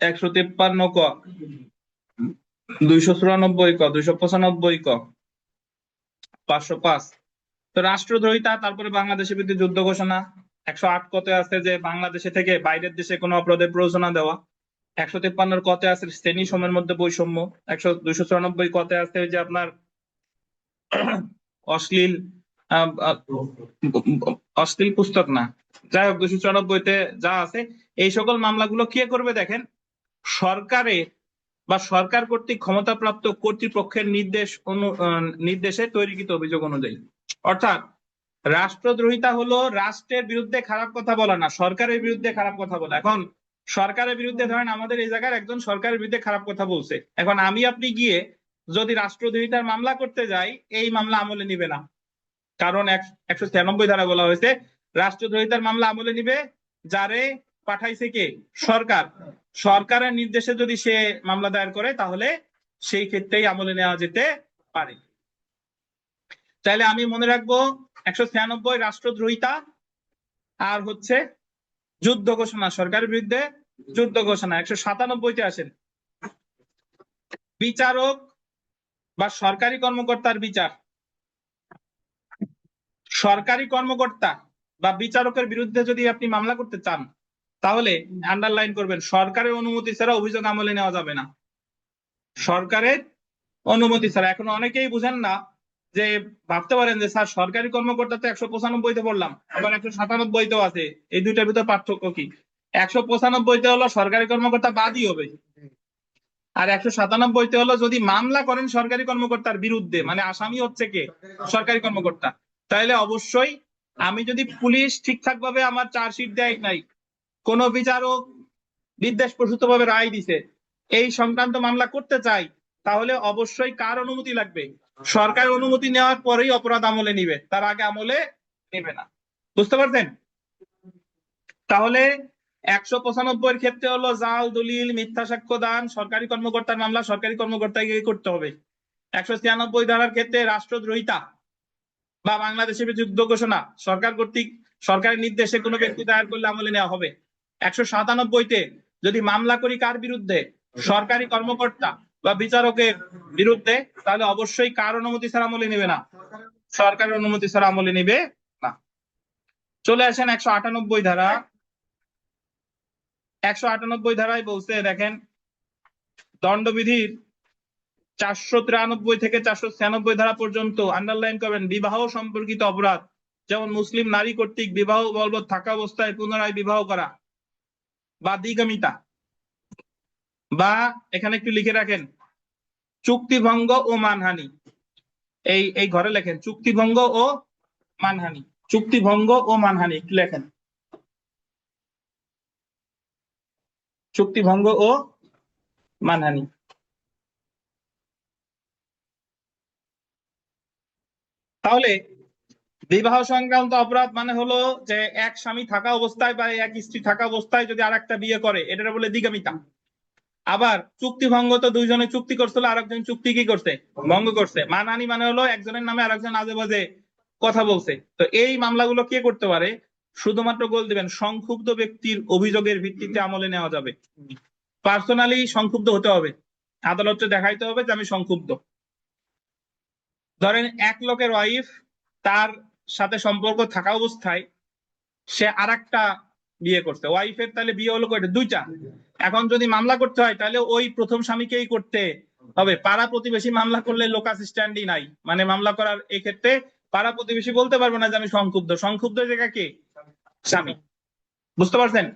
153 ক, 294 ক, 295 ক, 505। তো রাষ্ট্রদ্রোহিতা, তারপরে বাংলাদেশের বিরুদ্ধে যুদ্ধ ঘোষণা। 108 কতে আছে যে বাংলাদেশে থেকে বাইরের দেশে কোনো অপরাধের প্ররোচনা দেওয়া। 153 কতে আছে শ্রেণী সময়ের মধ্যে বৈষম্য। 294 কতে আছে যে আপনার অশ্লীল অশ্লীল পুস্তক না, যাই হোক 294-তে যা আছে এই সকল মামলাগুলো কে করবে দেখেন, সরকারের বা সরকার কর্তৃক ক্ষমতাপ্রাপ্ত কর্তৃপক্ষের নির্দেশে তৈরিকৃত অভিযোগ অনুযায়ী। অর্থাৎ রাষ্ট্রদ্রোহিতা হলো রাষ্ট্রের বিরুদ্ধে খারাপ কথা বলা না, সরকারের বিরুদ্ধে খারাপ কথা বলা। এখন সরকারের বিরুদ্ধে ধরেন আমাদের এই জায়গার একজন সরকারের বিরুদ্ধে খারাপ কথা বলছে, এখন আমি আপনি গিয়ে যদি রাষ্ট্রদ্রোহিতার মামলা করতে যাই, এই মামলা আমলে নিবে না। কারণ 196 ধারা বলা হয়েছে রাষ্ট্রদ্রোহিতার মামলা আমলে নিবে যারে পাঠাইছে কে? সরকার। সরকারের নির্দেশে যদি সে মামলা দায়ের করে তাহলে সেই ক্ষেত্রেই আমলে নেওয়া যেতে পারে। তাহলে আমি মনে রাখবো 196 রাষ্ট্রদ্রোহিতা, আর হচ্ছে যুদ্ধ ঘোষণা, সরকারের বিরুদ্ধে যুদ্ধ ঘোষণা। 197-তে আসেন বিচারক বা সরকারি কর্মকর্তার বিচার। সরকারি কর্মকর্তা বা বিচারকের বিরুদ্ধে যদি আপনি মামলা করতে চান তাহলে আন্ডারলাইন করবেন সরকারের অনুমতি ছাড়া অভিযোগ আমলে নেওয়া যাবে না। সরকারের অনুমতি ছাড়া। এখন অনেকেই বুঝেন না, যে ভাবতে পারেন যে স্যার সরকারি কর্মকর্তা তো 195-তে বললাম, আবার 197-তেও আছে, এই দুইটার ভিতরে পার্থক্য কি? 195-তে হলো সরকারি কর্মকর্তা বাদী হবে, আর 197-তে হলো যদি মামলা করেন সরকারি কর্মকর্তার বিরুদ্ধে, মানে আসামি হচ্ছে কে? সরকারি কর্মকর্তা। তাইলে অবশ্যই আমি যদি পুলিশ ঠিকঠাক ভাবে আমার চার্জশিট দেয় নাই, কোন বিচারক নির্দেশ প্রসূত ভাবে রায় দিছে, এই সংক্রান্ত মামলা করতে চাই, তাহলে অবশ্যই কার অনুমতি লাগবে? সরকারের অনুমতি নেওয়ার পরেই অপরাধ আমলে নিবে, তার আগে আমলে নেবে না। বুঝতে পারছেন? তাহলে 195-এর ক্ষেত্রে হলো জাল দলিল, মিথ্যা সাক্ষ্য দান, সরকারি কর্মকর্তার মামলা সরকারি কর্মকর্তাকে করতে হবে। 196 ধারার ক্ষেত্রে রাষ্ট্রদ্রোহিতা বা বাংলাদেশের যুদ্ধ ঘোষণা সরকার কর্তৃক সরকারের নির্দেশে কোনো ব্যক্তি দায়ের করলে আমলে নেওয়া হবে। 197-তে যদি মামলা করি কার বিরুদ্ধে? সরকারি কর্মকর্তা বা বিচারকের বিরুদ্ধে, তাহলে অবশ্যই কার অনুমতি ছাড়া আমলে নেবে না? সরকারের অনুমতি ছাড়া আমলে নিবে না। চলে আসেন 198 ধারা। 198 ধারায় বলছে দেখেন দণ্ডবিধির 493 থেকে 496 ধারা পর্যন্ত আন্ডারলাইন করবেন বিবাহ সম্পর্কিত অপরাধ, যেমন মুসলিম নারী কর্তৃক বিবাহ বলবৎ থাকা অবস্থায় পুনরায় বিবাহ করা বা দ্বিগামিতা, বা এখানে একটু লিখে রাখেন চুক্তিভঙ্গ ও মানহানি, এই ঘরে লেখেন চুক্তিভঙ্গ ও মানহানি, চুক্তিভঙ্গ ও মানহানি একটু লেখেন, চুক্তিভঙ্গ ও মানহানি। তাহলে বিবাহ সংক্রান্ত অপরাধ মানে হলো যে এক স্বামী থাকা অবস্থায় বা এক স্ত্রী থাকা অবস্থায় যদি আরেকটা বিয়ে করে, এটা বলে দ্বিগামিতা। আবার চুক্তিভঙ্গ তো দুইজনে চুক্তি করছিল, আরেকজন চুক্তি কি করছে, ভঙ্গ করছে। মানহানি মানে হলো একজনের নামে আরেকজন আজে বাজে কথা বলছে। তো এই মামলাগুলো কে করতে পারে? শুধুমাত্র গোল দিবেন সংক্ষুব্ধ ব্যক্তির অভিযোগের ভিত্তিতে আমলে নেওয়া যাবে। পার্সোনালি সংক্ষুব্ধ হতে হবে, আদালতে দেখাইতে হবে যে আমি সংক্ষুব্ধ। ধরেন এক লোকের ওয়াইফ তার সাথে সম্পর্ক থাকা অবস্থায় সে আরেকটা বিয়ে করছে, ওয়াইফের তাহলে বিয়ে হলো কয়টা, দুইটা। এখন যদি মামলা করতে হয় তাহলে ওই প্রথম স্বামীকেই করতে হবে। পাড়া প্রতিবেশী মামলা করলে লোকাস স্ট্যান্ডই নাই, মানে মামলা করার এই ক্ষেত্রে পাড়া প্রতিবেশী বলতে পারবে না যে আমি সংক্ষুব্ধ, সংক্ষুব্ধ জায়গা কে, স্বামী। বুঝতে পারছেন?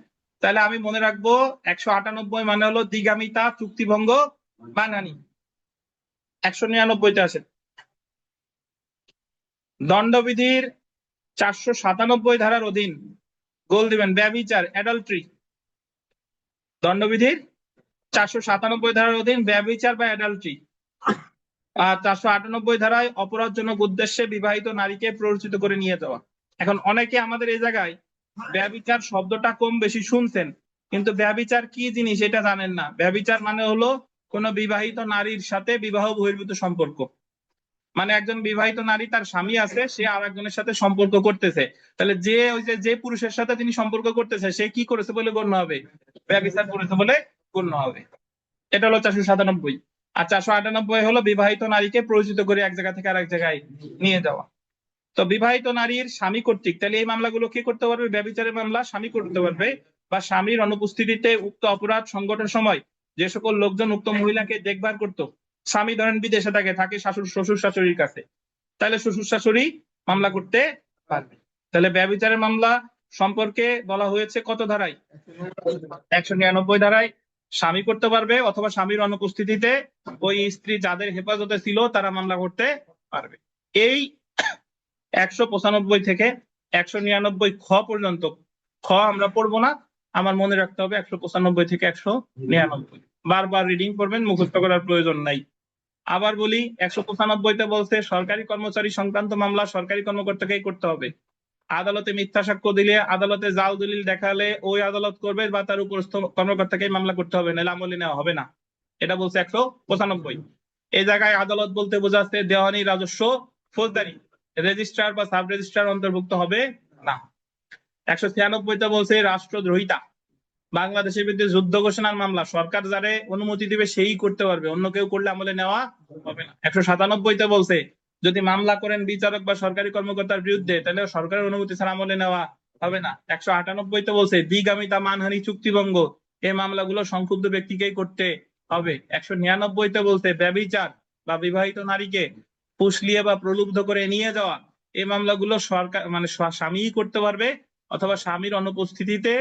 তাহলে আমি মনে রাখবো 198 মানে হলো দ্বিগামিতা, চুক্তিভঙ্গ, মানহানি। 199তে আসেন। দণ্ডবিধির 497 ধারার অধীন গোল দিবেন ব্যভিচার, অ্যাডাল্ট্রি। দণ্ডবিধির 497 ধারার অধীন ব্যভিচার বা অ্যাডাল্ট্রি। আর 498 ধারায় অপরাধজনক উদ্দেশ্যে বিবাহিত নারীকে প্ররোচিত করে নিয়ে যাওয়া। এখন অনেকে আমাদের এই জায়গায় ব্যভিচার শব্দটা কম বেশি শুনছেন, কিন্তু ব্যভিচার কি জিনিস এটা জানেন না। ব্যভিচার মানে হলো কোন বিবাহিত নারীর সাথে বিবাহ বহির্ভূত সম্পর্ক, মানে একজন বিবাহিত নারী তার স্বামী আছে, সে আর একজনের সাথে সম্পর্ক করতেছে, তাহলে যে ওই যে পুরুষের সাথে তিনি সম্পর্ক করতেছে সে কি করেছে বলে গণ্য হবে, ব্যভিচার করেছে বলে গণ্য হবে। এটা হলো 497। আর 498 হলো বিবাহিত নারীকে পরিচিত করে এক জায়গা থেকে আরেক জায়গায় নিয়ে যাওয়া। তো বিবাহিত নারীর স্বামী কর্তৃক, তাহলে এই মামলাগুলো কি করতে পারবে? ব্যভিচারের মামলা স্বামী করতে পারবে, বা স্বামীর অনুপস্থিতিতে উক্ত অপরাধ সংঘটনের সময় যে সকল লোকজন উক্ত মহিলাকে দেখভাল করতো, স্বামী ধরেন বিদেশে থাকে শ্বশুর শাশুড়ির কাছে, তাহলে শ্বশুর শাশুড়ি মামলা করতে পারবে। তাহলে ব্যভিচারের মামলা সম্পর্কে বলা হয়েছে কত ধারায়? 199 ধারায় স্বামী করতে পারবে, অথবা স্বামীর অনুপস্থিতিতে ওই স্ত্রী যাদের হেফাজতে ছিল তারা মামলা করতে পারবে। এই 195 থেকে 199 খ পর্যন্ত, খ আমরা পড়বো না, আমার মনে রাখতে হবে 195 থেকে 199। বারবার রিডিং করবেন, মুখস্থ করার প্রয়োজন নাই। আবার বলি 195তে বলছে সরকারি কর্মচারী সংক্রান্ত মামলা সরকারি কর্মকর্তাকেই করতে হবে। আদালতে মিথ্যা সাক্ষ্য দিলে, আদালতে জাল দলিল দেখালে ওই আদালত করবে বা তার উপরস্থ কর্মকর্তাকেই মামলা করতে হবে, নাহলে আমলে নেওয়া হবে না। এটা বলছে 195। এই জায়গায় আদালত বলতে বোঝাচ্ছে দেওয়ানি, রাজস্ব, ফৌজদারি, রেজিস্ট্রার বা সাব রেজিস্ট্রার অন্তর্ভুক্ত হবে না। 196তে বলছে রাষ্ট্রদ্রোহিতা, বাংলাদেশের বিরুদ্ধে যুদ্ধ ঘোষণার মামলা সরকার যারে অনুমতি দিবে সেই করতে পারবে, অন্য কেউ করলে আমলে নেওয়া হবে না। 197তে বলছে যদি মামলা করেন বিচারক বা সরকারি কর্মকর্তার বিরুদ্ধে, তাহলে সরকারের অনুমতি ছাড়া আমলে নেওয়া হবে না। 198তে বলছে দ্বিগামিতা, মানহানি, চুক্তিভঙ্গ এই মামলাগুলো সংক্ষুব্ধ ব্যক্তিকেই করতে হবে। 199তে বলছে ব্যভিচার বা বিবাহিত নারীকে ফুসলিয়ে বা প্রলুব্ধ করে নিয়ে যাওয়া, এই মামলাগুলো সরকার মানে স্বামীই করতে পারবে, অথবা স্বামীর অনুপস্থিতিতে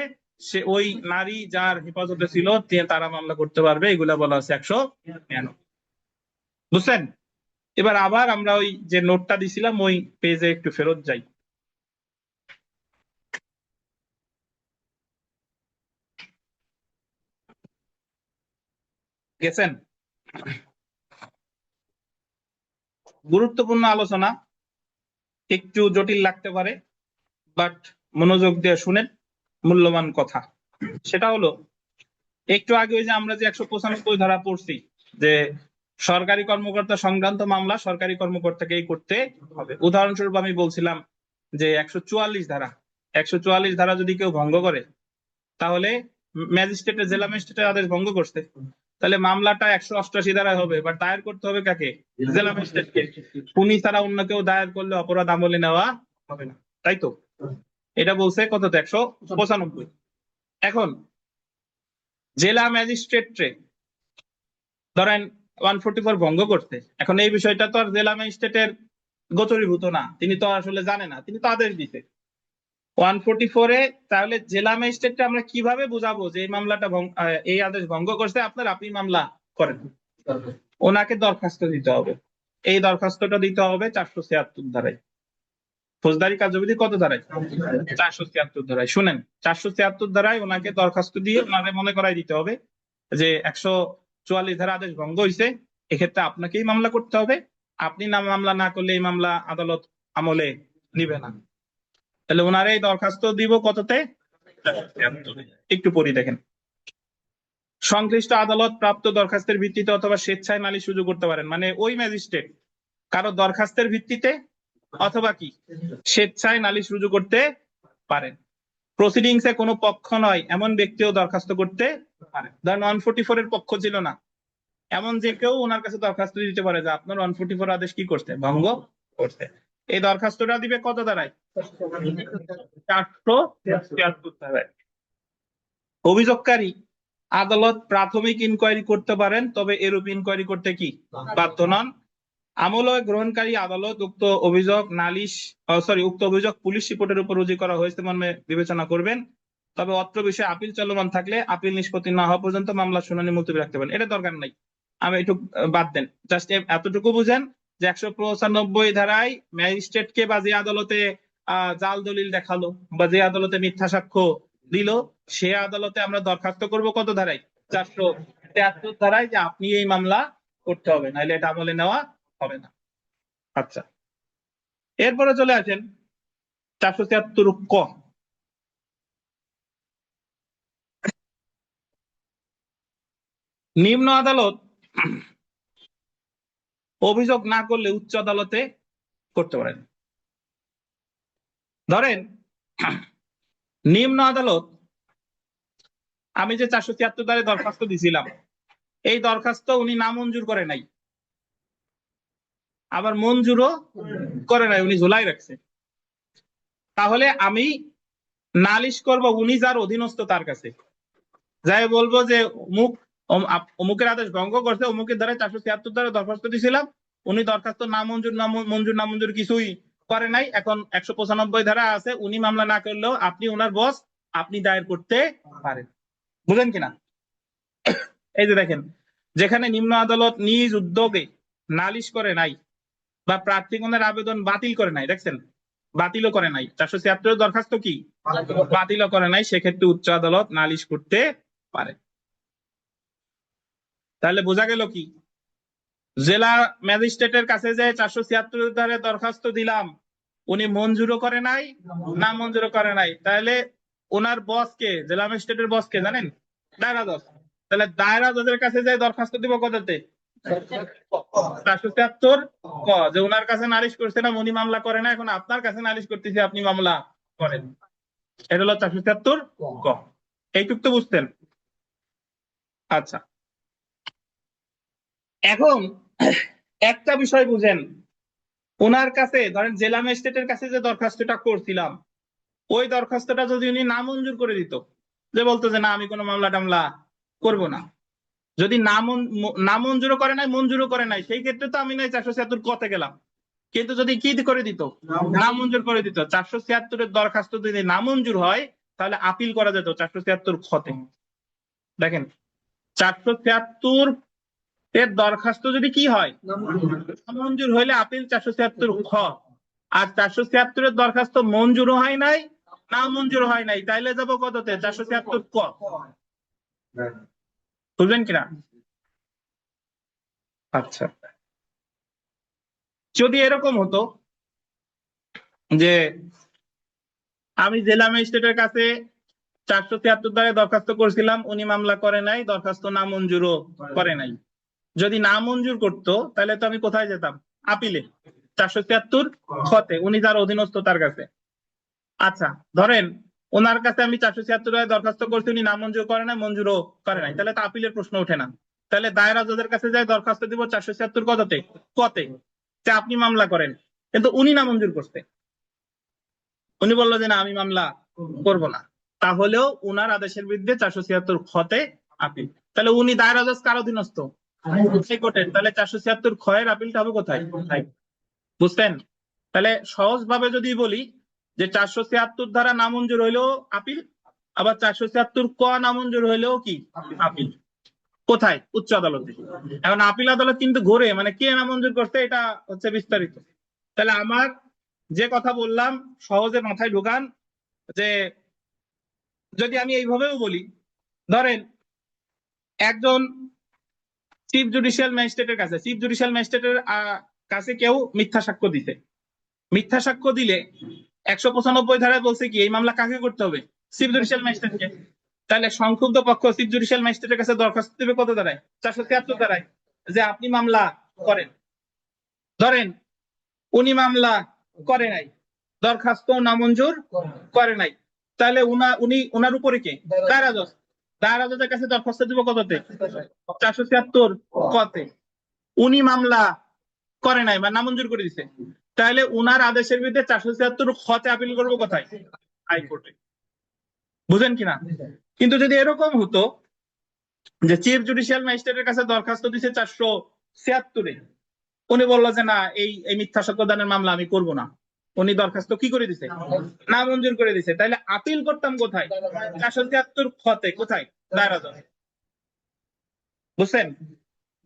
সে ওই নারী যার হেফাজতে ছিল তারা মামলা করতে পারবে। এগুলা বলা হচ্ছে 199। বুঝছেন? এবার আবার আমরা ওই যে নোটটা দিছিলাম ওই পেজে একটু ফেরত যাই। গেছেন? গুরুত্বপূর্ণ আলোচনা, একটু জটিল লাগতে পারে, বাট মনোযোগ দিয়ে শুনেন, মূল্যবান কথা। সেটা হলো একটু আগে ওই যে আমরা যে 195 ধারা পড়ছি যে সরকারি কর্মকর্তা সংক্রান্ত মামলা সরকারি কর্মকর্তাকেই করতে হবে। উদাহরণস্বরূপ আমি বলছিলাম যে 144 ধারা, 144 ধারা যদি কেউ ভঙ্গ করে, তাহলে ম্যাজিস্ট্রেটের, জেলা ম্যাজিস্ট্রেটের আদেশ ভঙ্গ করছে, তাহলে মামলাটা 188 ধারায় হবে, বাট দায়ের করতে হবে কাকে? জেলা ম্যাজিস্ট্রেটকে। উনি ছাড়া অন্য কেউ দায়ের করলে অপরাধ আমলে নেওয়া হবে না, তাই তো? এটা বলছে কততে? 195। এখন জেলা ম্যাজিস্ট্রেটে ধরেন 144 ভঙ্গ করতে, এখন এই বিষয়টা তো আর জেলা ম্যাজিস্ট্রেটের গোচরীভূত না, তিনি তো আসলে জানে না, তিনি তো আদেশ দিতে। 144-এ তাহলে জেলা ম্যাজিস্ট্রেটকে আমরা কিভাবে বুঝাবো যে এই মামলাটা এই আদেশ ভঙ্গ করছে আপনার, আপনি মামলা করেন? ওনাকে দরখাস্ত দিতে হবে। এই দরখাস্তটা দিতে হবে 476 ধারায়। ফৌজদারি কার্যবিধি কত ধারায়? 476 ধারায়। শুনেন, 476 ধারায় ওনাকে দরখাস্ত দিয়ে ওনাকে মনে করাই দিতে হবে যে 144 ধারা আদেশ ভঙ্গ হয়েছে, এক্ষেত্রে আপনাকেই মামলা করতে হবে। আপনি মামলা না করলে এই মামলা আদালত আমলে নিবে না। তাহলে ওনার এই দরখাস্ত দিব কততে? 476। একটু পড়ি দেখেন। সংশ্লিষ্ট আদালত প্রাপ্ত দরখাস্তের ভিত্তিতে অথবা স্বেচ্ছায় নালিশ রুজু করতে পারেন। মানে ওই ম্যাজিস্ট্রেট কারো দরখাস্তের ভিত্তিতে অথবা কি স্বেচ্ছায় নালিশ রুজু করতে পারেন। প্রসিডিংস এ কোনো পক্ষ নয় এমন ব্যক্তিও দরখাস্ত করতে পারে। ধরেন 144 এর পক্ষ ছিল না এমন যে কেউ ওনার কাছে দরখাস্ত দিতে পারে যে আপনার 144 আদেশ কি করতে? ভঙ্গ করতে। এই দরখাস্তটা দিবে কত ধারায়? 476 ধারায়। অভিযোগকারী আদালত প্রাথমিক ইনকোয়ারি করতে পারেন, তবে এরূপ ইনকোয়ারি করতে কি বাধ্য নন। আমলে গ্রহণকারী আদালত উক্ত অভিযোগ উক্ত অভিযোগ পুলিশ রিপোর্টের উপর রুজু করা হয়েছে মর্মে বিবেচনা করবেন। তবে অত্র বিষয়ে আপিল চলমান থাকলে আপিল নিষ্পত্তি না হওয়া পর্যন্ত মামলা শুনানি মুলতবি রাখতে পারেন। এটা দরকার নাই, আমি একটু বাদ দেন। জাস্ট এতটুকু বুঝেন যে 195 ধারায় ম্যাজিস্ট্রেটকে বা যে আদালতে জাল দলিল দেখালো বা যে আদালতে মিথ্যা সাক্ষ্য দিল, সে আদালতে আমরা দরখাস্ত করব কত ধারায়? 473 ধারায়, যে আপনি এই মামলা করতে হবে, নাহলে এটা আমলে নেওয়া হবে না। আচ্ছা, এরপরে চলে আসেন 473 ক। নিম্ন আদালত অভিযোগ না করলে উচ্চ আদালতে করতে পারেন। ধরেন নিম্ন আদালত, আমি যে 473 ধারায় দরখাস্ত দিছিলাম, এই দরখাস্ত উনি নামঞ্জুর করে নাই, আবার মঞ্জুরও করে নাই, উনি ঝুলাই রাখছে। তাহলে আমি নালিশ করব উনি যার অধীনস্থ তার কাছে, যাই বলবো যে অমুকের আদেশ ভঙ্গ করছে, অমুকের দ্বারা 476 ধারায় দরখাস্ত দিছিলাম, উনি দরখাস্ত নামঞ্জুর কিছুই করে নাই। এখন 195 ধারা আছে, উনি মামলা না করলেও আপনি ওনার বস, আপনি দায়ের করতে পারেন। বুঝলেন কিনা? এই যে দেখেন, যেখানে নিম্ন আদালত নিজ উদ্যোগে নালিশ করে নাই বা প্রার্থীগণের আবেদন বাতিল করে নাই, দেখছেন বাতিলও করে নাই, 476 দরখাস্ত কি বাতিলও করে নাই, সেক্ষেত্রে উচ্চ আদালত নালিশ করতে পারে। তাহলে বোঝা গেল কি, জেলা ম্যাজিস্ট্রেটের কাছে যে 476 ধারে দরখাস্ত দিলাম, উনি মঞ্জুরও করে নাই, না মঞ্জুরও করে নাই, তাহলে ওনার বসকে, জেলা ম্যাজিস্ট্রেটের বসকে জানেন? দায়রা জজ। তাহলে দায়রা জজের কাছে যে দরখাস্ত দিব কততে? 476 ক, যে ওনার কাছে নালিশ করছিলাম, উনি মামলা করে না, এখন আপনার কাছে নালিশ করতেছি, আপনি মামলা করেন। এটা হলো 476 ক। এইটুক তো বুঝতেন? আচ্ছা, এখন একটা বিষয় বুঝেন, ওনার কাছে ধরেন জেলা ম্যাজিস্ট্রেটের কাছে যে দরখাস্তটা করছিলাম, ওই দরখাস্তটা যদি উনি নামঞ্জুর করে দিত, যে বলতো যে না আমি কোনো মামলা টামলা করব না, যদি নামঞ্জুরও করে নাই, মঞ্জুরও করে নাই, সেই ক্ষেত্রে তো আমি নাই 476 কতে গেলাম। কিন্তু যদি কি করে দিত? নামঞ্জুর করে দিত। 476 এর দরখাস্ত যদি নামঞ্জুর হয়, তাহলে আপিল করা যেত 476 খতে। দেখেন, 476 এর দরখাস্ত যদি কি হয়, নামঞ্জুর হইলে আপিল 476 খ। আর 476 এর দরখাস্ত মঞ্জুর হয় নাই, না মঞ্জুর হয় নাই, তাইলে যাবো কততে? 476 ক। বুঝলেন কিনা? আচ্ছা, যদি এরকম হতো যে আমি জেলা ম্যাজিস্ট্রেটের কাছে 476 ধারায় দরখাস্ত করেছিলাম, উনি মামলা করে নাই, দরখাস্ত নামঞ্জুরও করে নাই, যদি নামঞ্জুর করতো তাহলে তো আমি কোথায় যেতাম? আপিলে, 476 খতে, উনি যার অধীনস্থ তার কাছে। আচ্ছা, ধরেন ওনার কাছে আমি 476 ধারায় দরখাস্ত করছি, উনি নামঞ্জুর করে নাই, মঞ্জুরও করে নাই, তাহলে তো আপিলের প্রশ্ন ওঠে না। তাহলে দায়রা জজের কাছে যাই দরখাস্ত দিব 476 কততে? কতে, যে আপনি মামলা করেন। কিন্তু উনি নামঞ্জুর করতে, উনি বললো যে না আমি মামলা করব না, তাহলেও উনার আদেশের বিরুদ্ধে 476 খতে আপিল। তাহলে উনি দায়রা জজ কার অধীনস্থ? হাইকোর্টের। তাহলে 476 খয়ের আপিলটা হবে কোথায়? বুঝতেন? তাহলে সহজ ভাবে যদি বলি যে 476 ধারা নামঞ্জুর হইলেও আপিল, আবার 476 ক নামঞ্জুর হইলেও কি আপিল। কোথায়? উচ্চ আদালতে। এখন আপিল আদালত কিন্তু ঘুরে, মানে কে নামঞ্জুর করছে এটা হচ্ছে বিস্তারিত। তাহলে আমার যে কথা বললাম সহজে মাথায় ঢোকান, যে যদি আমি এইভাবেও বলি, ধরেন একজন চিফ জুডিশিয়াল ম্যাজিস্ট্রেটের কাছে কেউ মিথ্যা সাক্ষ্য দিতে, মিথ্যা সাক্ষ্য দিলে 195 ধারায় বলছে কি এই মামলা কাকে করতে হবে? চিফ জুডিশিয়াল ম্যাজিস্ট্রেটকে। তাহলে সংক্ষুব্ধ পক্ষ চিফ জুডিশিয়াল ম্যাজিস্ট্রেটের কাছে দরখাস্ত দেবে কত ধারায়? 473 ধারায়, যে আপনি মামলা করেন। ধরেন উনি মামলা করে নাই, দরখাস্ত নামঞ্জুর করে নাই, তাহলে উনার উপরে কে? দায়রা জজ। দায়রা জজের কাছে দরখাস্ত দিব কততে? 476 কতে। উনি মামলা করে নাই বা নামঞ্জুর করে দিছে, তাহলে উনার আদেশের বিরুদ্ধে 476 খতে আপিল করবো কোথায়? হাইকোর্টে। বুঝেন কিনা? কিন্তু যদি এরকম হতো যে চিফ জুডিশিয়াল ম্যাজিস্ট্রেটের কাছে দরখাস্ত দিছে 476, উনি বললো যে না এই মিথ্যা সাক্ষ্যদানের মামলা আমি করব না, উনি দরখাস্ত কি করে দিছে? নামঞ্জুর করে দিছে, তাহলে আপিল করতাম কোথায়? 473 খতে। কোথায়? দায়রা জজ। বুঝছেন?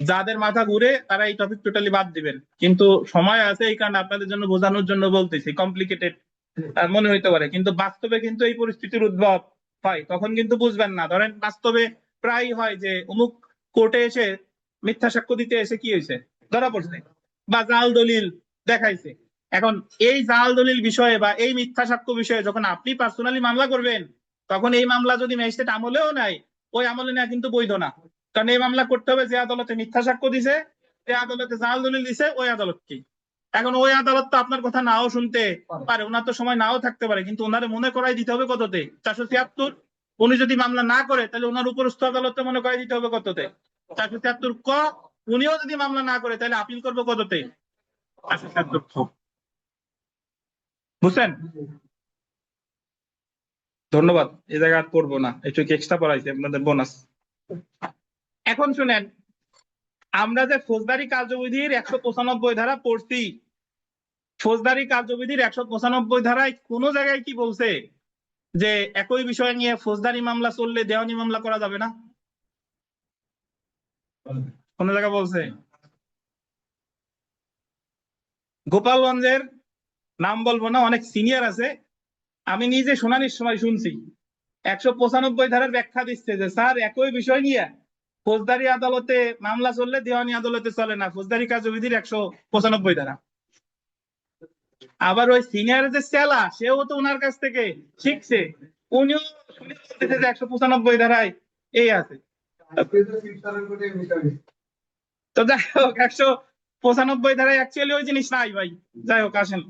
যাদের মাথা ঘুরে তারা এই টপিক টোটালি বাদ দিবেন, কিন্তু সময় আছে এই কারণে আপনাদের জন্য বোঝানোর জন্য বলতেছি। কমপ্লিকেটেড মনে হইতে পারে, কিন্তু বাস্তবে কিন্তু এই পরিস্থিতির উদ্ভব হয়, তখন কিন্তু বুঝবেন না। ধরেন বাস্তবে প্রায় হয় যে অমুক কোর্টে এসে মিথ্যা সাক্ষ্য দিতে এসে কি হয়েছে, ধরা পড়ছে বা জাল দলিল দেখাইছে। এখন এই জাল দলিল বিষয়ে বা এই মিথ্যা সাক্ষ্য বিষয়ে যখন আপনি পার্সোনালি মামলা করবেন, তখন এই মামলা যদি ম্যাজিস্ট্রেট আমলেও নাই, ওই আমলে নেওয়া কিন্তু বৈধ না। কারণ এই মামলা করতে হবে যে আদালতে মিথ্যা সাক্ষ্য দিছে, যে আদালতে জাল দলিল দিছে, ওই আদালতকে। এখন ওই আদালত তো আপনার কথা নাও শুনতে পারে, ওনার তো সময় নাও থাকতে পারে, কিন্তু ওনারে মনে করাই দিতে হবে কততে? 476। উনি যদি মামলা না করে তাহলে ওনার উপরস্থ আদালতে মনে করাই দিতে হবে কততে? 476 ক। উনিও যদি মামলা না করে তাহলে আপিল করবে কততে? 476 খ। বুঝছেন? ধন্যবাদ, এই জায়গা আর করবো না, একটু এক্সট্রা পড়াইছি আপনাদের বোনাস। এখন শুনেন, আমরা যে ফৌজদারি কার্যবিধির 195 ধারা পড়ছি, ফৌজদারি কার্যবিধির 195 ধারায় কোন জায়গায় কি বলছে যে একই বিষয় নিয়ে ফৌজদারি মামলা চললে দেওয়ানি মামলা করা যাবে না? কোন জায়গায় বলছে? গোপালগঞ্জের নাম বলবো না, অনেক সিনিয়র আছে, আমি নিজে শুনানির সময় শুনছি 195 ধারার ব্যাখ্যা দিচ্ছে যে স্যার একই বিষয় নিয়ে ফৌজদারি আদালতে মামলা চললে দেওয়ানি আদালতে চলে না, ফৌজদারি কার্যবিধির 195 ধারা। আবার ওই সিনিয়র যে চেলা, সেও তো ওনার কাছ থেকে শিখছে, উনিও শুনেছে যে 195 ধারায় এই আছে। তো যাই হোক, 195 ধারায় অ্যাকচুয়ালি ওই জিনিস নাই ভাই। যাই হোক, আসেন।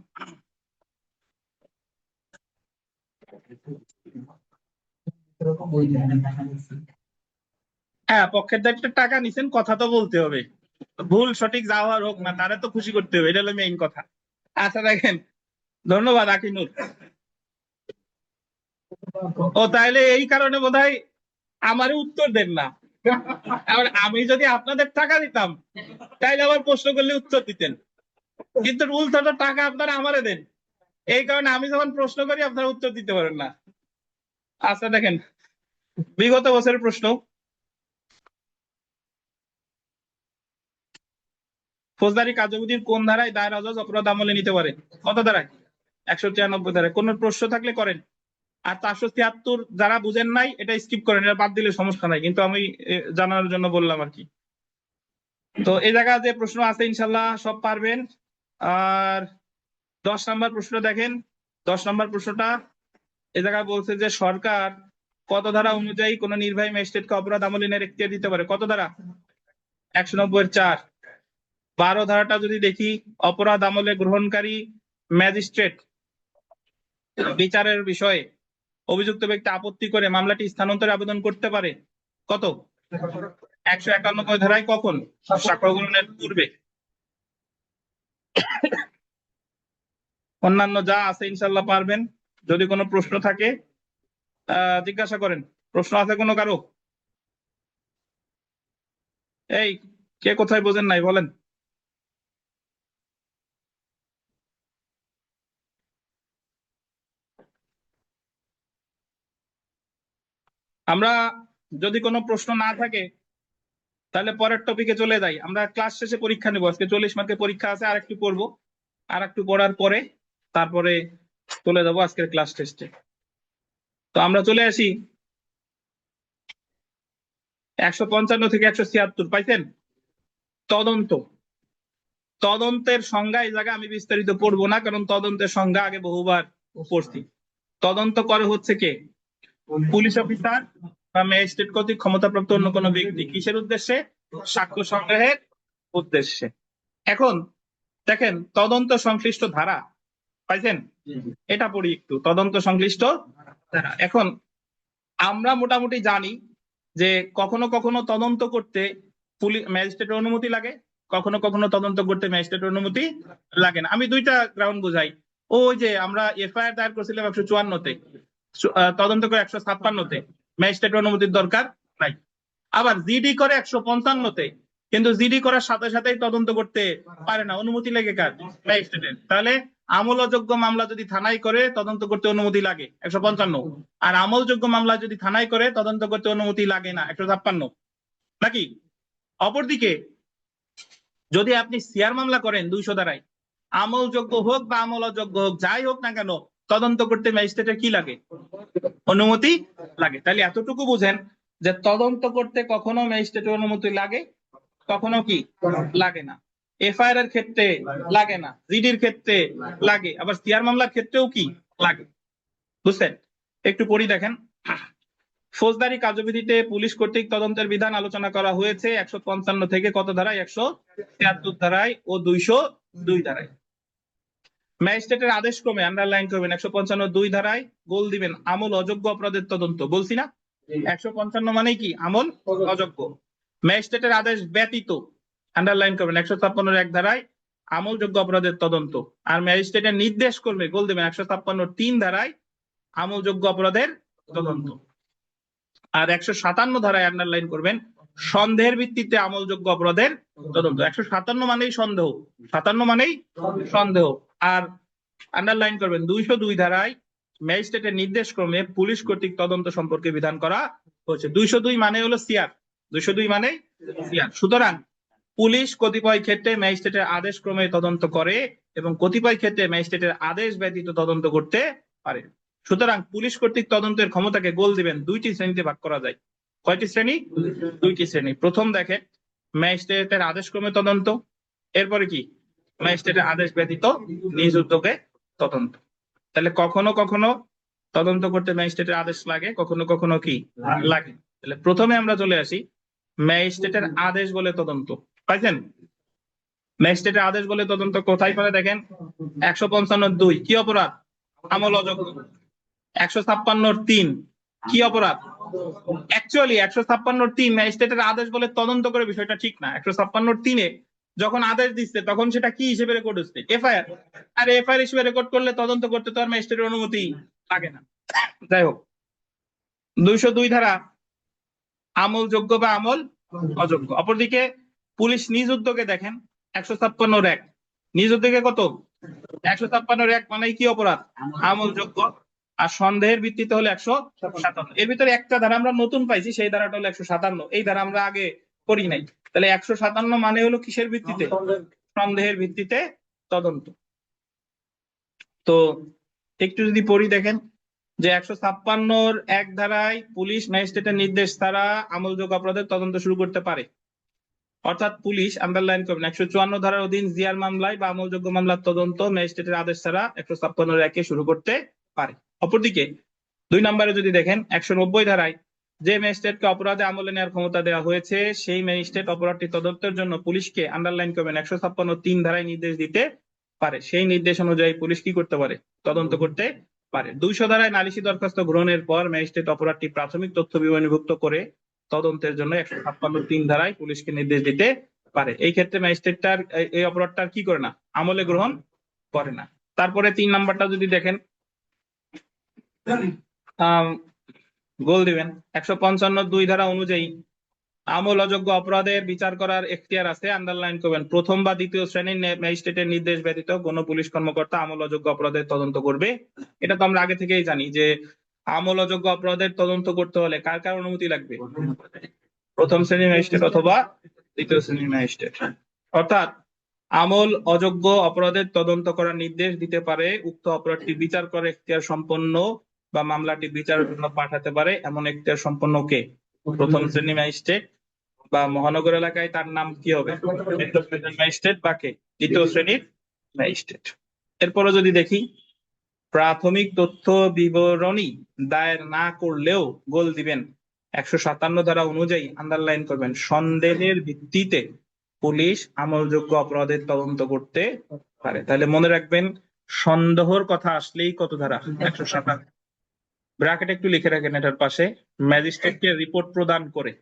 হ্যাঁ, পক্ষের দায়িত্বে টাকা নিছেন, কথা তো বলতে হবে, ভুল সঠিক যা হওয়ার হোক না, তারা তো খুশি করতে হবে, এটা হলো মেইন কথা। আচ্ছা দেখেন, ধন্যবাদ আকিনুর। ও তাইলে এই কারণে বোধহয় আমারও উত্তর দেন না। আবার আমি যদি আপনাদের টাকা দিতাম তাইলে আবার প্রশ্ন করলে উত্তর দিতেন, কিন্তু উল্টো টাকা আপনারা আমারে দেন, এই কারণে আমি যখন প্রশ্ন করি আপনারা উত্তর দিতে পারেন না। আচ্ছা দেখেন, বিগত বছরের প্রশ্ন, ফৌজদারি কার্যবিধির কোন ধারায় দায়রা জজ অপরাধ আমলে নিতে পারে? কত ধারায়? 193 ধারায়। কোন প্রশ্ন থাকলে করেন। আর 473 যারা বুঝেন নাই এটা স্কিপ করেন, এটা বাদ দিলে সমস্যা নাই, কিন্তু আমি জানার জন্য বললাম আর কি। তো এই জায়গায় যে প্রশ্ন আছে ইনশাল্লাহ সব পারবেন। আর 10 নম্বর প্রশ্ন দেখেন, 10 নম্বর প্রশ্নটা এই জায়গায় বলছে যে সরকার কত ধারা অনুযায়ী কোন নির্বাহী ম্যাজিস্ট্রেটকে অপরাধ আমলে নেওয়ার এখতিয়ার দিতে পারে? কত ধারা? 190-4। 12 ধারাটা যদি দেখি, অপরাধ আমলে গ্রহণকারী ম্যাজিস্ট্রেট বিচারের বিষয়ে অভিযুক্ত ব্যক্তি আপত্তি করে মামলাটি স্থানান্তরে আবেদন করতে পারে। কত? 191 ধারায়। কখন? সাক্ষ্য গ্রহণের পূর্বে। অন্যান্য যা আছে ইনশাল্লাহ পারবেন। যদি কোনো প্রশ্ন থাকে জিজ্ঞাসা করেন। প্রশ্ন আছে কোনো কারো? এই কে কোথায় বোঝেন নাই বলেন। আমরা যদি কোনো প্রশ্ন না থাকে তাহলে পরের টপিকে চলে যাই। আমরা ক্লাস শেষে পরীক্ষা নেবো, আজকে 40 মার্কের পরীক্ষা আছে, আর একটু পড়বো, আর একটু পড়ার পরে তারপরে চলে যাবো আজকের ক্লাস টেস্টে। তো আমরা চলে আসি 155 থেকে 176, পাইছেন? তদন্ত। তদন্তের সংজ্ঞা এই জায়গায় আমি বিস্তারিত পড়বো না, কারণ তদন্তের সংজ্ঞা আগে বহুবার পড়ছি। তদন্ত করে হচ্ছে কে? পুলিশ অফিসার বা ম্যাজিস্ট্রেট কর্তৃক ক্ষমতাপ্রাপ্ত অন্য কোনো ব্যক্তি। কিসের উদ্দেশ্যে? সাক্ষ্য সংগ্রহের উদ্দেশ্যে। এখন দেখেন তদন্ত সংশ্লিষ্ট ধারা, পাইছেন? এটা পড়ি একটু, তদন্ত সংশ্লিষ্ট ধারা। এখন আমরা মোটামুটি জানি যে কখনো কখনো তদন্ত করতে ম্যাজিস্ট্রেটের অনুমতি লাগে, কখনো কখনো তদন্ত করতে ম্যাজিস্ট্রেটের অনুমতি লাগে না। আমি দুইটা গ্রাউন্ড বোঝাই। ওই যে আমরা এফআইআর দায়ের করেছিলাম 154-তে, তদন্ত করে 156-তে, ম্যাজিস্ট্রেটের অনুমতির দরকার নাই। আবার জিডি করে 155-তে, কিন্তু জিডি করার সাথে সাথেই তদন্ত করতে পারে না, অনুমতি লাগে কার? ম্যাজিস্ট্রেটের। তাহলে আমল অযোগ্য মামলা যদি থানায় করে তদন্ত করতে অনুমতি লাগে 155, আর আমলযোগ্য মামলা যদি থানায় করে তদন্ত করতে অনুমতি লাগে না 156, নাকি? অপরদিকে যদি আপনি সিআর মামলা করেন 200 ধারায়, আমলযোগ্য হোক বা আমল অযোগ্য হোক, যাই হোক না কেন, তদন্ত করতে ম্যাজিস্ট্রেটের কি লাগে? অনুমতি লাগে। তাহলে এতটুকু বুঝেন যে তদন্ত করতে কখনো ম্যাজিস্ট্রেটের অনুমতি লাগে, কখনো কি লাগে না। এফআইআর এর ক্ষেত্রে লাগে না, জিডির ক্ষেত্রে লাগে, আবার সিআর মামলার ক্ষেত্রেও কি লাগে। বুঝছেন? একটু পড়ি দেখেন। ফৌজদারি কার্যবিধিতে পুলিশ কর্তৃক তদন্তের বিধান আলোচনা করা হয়েছে 155 থেকে কত ধারায়? 173 ধারায় ও 202 ধারায়। ম্যাজিস্ট্রেটের আদেশ ক্রমে, আন্ডারলাইন করবেন, 155 ধারায় গোল দিবেন আমল অযোগ্য অপরাধের তদন্ত। বলছি না 155 মানে কি? আমল অযোগ্য। ম্যাজিস্ট্রেটের আদেশ ব্যতীত, আন্ডারলাইন করবেন, 156-1 ধারায় আমলযোগ্য অপরাধের তদন্ত। আর ম্যাজিস্ট্রেটের নির্দেশ করবে, গোল দিবেন 156-3 ধারায় আমলযোগ্য অপরাধের তদন্ত। আর 157 ধারায় আন্ডারলাইন করবেন, সন্দেহের ভিত্তিতে আমলযোগ্য অপরাধের তদন্ত। 157 মানেই সন্দেহ, 57 মানেই সন্দেহ। আর আন্ডারলাইন করবেন 202 ধারায় ম্যাজিস্ট্রেটের নির্দেশ ক্রমে পুলিশ কর্তৃক তদন্ত সম্পর্কে বিধান করা হয়েছে। 202 মানে হলো সিআর, 202 মানে সিআর। সুতরাং পুলিশ কতিপয় ক্ষেত্রে ম্যাজিস্ট্রেটের আদেশ ক্রমে তদন্ত করে এবং কতিপয় ক্ষেত্রে ম্যাজিস্ট্রেটের আদেশ ব্যতীত তদন্ত করতে পারে। সুতরাং পুলিশ কর্তৃক তদন্তের ক্ষমতাকে গোল দিবেন দুইটি শ্রেণীতে ভাগ করা যায়। কয়টি শ্রেণী? দুইটি শ্রেণী। প্রথম দেখেন ম্যাজিস্ট্রেটের আদেশ ক্রমে তদন্ত, এরপরে কি? ম্যাজিস্ট্রেটের আদেশ ব্যতীত নিজ উদ্যোগে তদন্ত। তাহলে কখনো কখনো তদন্ত করতে ম্যাজিস্ট্রেটের আদেশ লাগে, কখনো কখনো কি লাগে। তাহলে প্রথমে আমরা চলে আসি ম্যাজিস্ট্রেটের আদেশ বলে তদন্ত। পাইছেন? ম্যাজিস্ট্রেটের আদেশ বলে তদন্ত কোথায় পারে দেখেন? 155-2 কি অপরাধ? আমল অযোগ্য। 156-3 কি অপরাধ? অ্যাকচুয়ালি 156-3 ম্যাজিস্ট্রেটের আদেশ বলে তদন্ত করে, বিষয়টা ঠিক না। 156-3 যখন আদেশ দিচ্ছে তখন সেটা কি হিসেবে রেকর্ড হচ্ছে? এফআইআর। আর এফআইআর হিসেবে রেকর্ড করলে তদন্ত করতে তো আর ম্যাজিস্ট্রেটের অনুমতি লাগে না। যাই হোক, 202 ধারা আমলযোগ্য বা আমল অযোগ্য। অপরদিকে পুলিশ নিজ উদ্যোগে দেখেন 156-1 নিজ উদ্যোগে কত? 156-1 মানে কি অপরাধ? আমলযোগ্য। আর সন্দেহের ভিত্তিতে হলো 157। এর ভিতরে একটা ধারা আমরা নতুন পাইছি, সেই ধারাটা হলো 157। এই ধারা আমরা আগে করি নাই। তাহলে 157 মানে হলো কিসের ভিত্তিতে? সন্দেহের ভিত্তিতে তদন্ত। তো একটু যদি পড়ি দেখেন যে 156-1 ধারায় পুলিশ ম্যাজিস্ট্রেটের নির্দেশ ছাড়া আমলযোগ্য অপরাধের তদন্ত শুরু করতে পারে। অর্থাৎ পুলিশ, আন্ডারলাইন করবেন, 154 ধারার অধীন জিআর মামলায় বা আমলযোগ্য মামলার তদন্ত ম্যাজিস্ট্রেটের আদেশ ছাড়া 156-1 শুরু করতে পারে। অপরদিকে 2 নম্বরে যদি দেখেন 190 ধারায় যে ম্যাজিস্ট্রেটকে অপরাধে আমলে নেওয়ার ক্ষমতা দেওয়া হয়েছে সেই ম্যাজিস্ট্রেট অপরাধটি তদন্তের জন্য পুলিশকে, আন্ডারলাইন করবেন, 156-3 ধারায় নির্দেশ দিতে পারে। সেই নির্দেশ অনুযায়ী পুলিশ কি করতে পারে? তদন্ত করতে পারে। 200 ধারায় নালিশি দরখাস্ত গ্রহণের পর ম্যাজিস্ট্রেট অপরাধটি প্রাথমিক তথ্য বিবরণীভুক্ত করে তদন্তের জন্য 156-3 ধারায় পুলিশকে নির্দেশ দিতে পারে। এই ক্ষেত্রে ম্যাজিস্ট্রেটটার এই অপরাধটার কি করে না? আমলে গ্রহণ করে না। তারপরে 3 নাম্বারটা যদি দেখেন, গোল দিবেন 155-2 ধারা অনুযায়ী আমল অযোগ্য অপরাধের বিচার করার এখতিয়ার আছে। আন্ডারলাইন করবেন, প্রথম বা দ্বিতীয় শ্রেণীর ম্যাজিস্ট্রেটের নির্দেশ ব্যতীত কোনো পুলিশ কর্মকর্তা আমল অযোগ্য অপরাধের তদন্ত করবে। এটা তো আমরা আগে থেকেই জানি যে আমল অযোগ্য অপরাধের তদন্ত করতে হলে কার কার অনুমতি লাগবে? প্রথম শ্রেণীর ম্যাজিস্ট্রেট অথবা দ্বিতীয় শ্রেণীর ম্যাজিস্ট্রেট। অর্থাৎ আমল অযোগ্য অপরাধের তদন্ত করার নির্দেশ দিতে পারে, উক্ত অপরাধটি বিচার করে এখতিয়ার সম্পন্ন বা মামলাটি বিচারের জন্য পাঠাতে পারে এমন এখতিয়ার সম্পন্ন কে? প্রথম শ্রেণীর ম্যাজিস্ট্রেট, বা মহানগর এলাকায় তার নাম কি হবে? মেট্রোপলিটন ম্যাজিস্ট্রেট বা কে? দ্বিতীয় শ্রেণীর ম্যাজিস্ট্রেট। এরপরে যদি দেখি, প্রাথমিক তথ্য বিবরণী দায়ের না করলেও গোল দিবেন 157 ধারা অনুযায়ী আন্ডারলাইন করবেন, সন্দেহের ভিত্তিতে পুলিশ আমলযোগ্য অপরাধের তদন্ত করতে পারে। তাহলে মনে রাখবেন, সন্দেহর কথা আসলেই কত ধারা? 157। ব্র্যাকেট একটু লিখে রাখেন এটার পাশে, ম্যাজিস্ট্রেটকে রিপোর্ট প্রদান করে,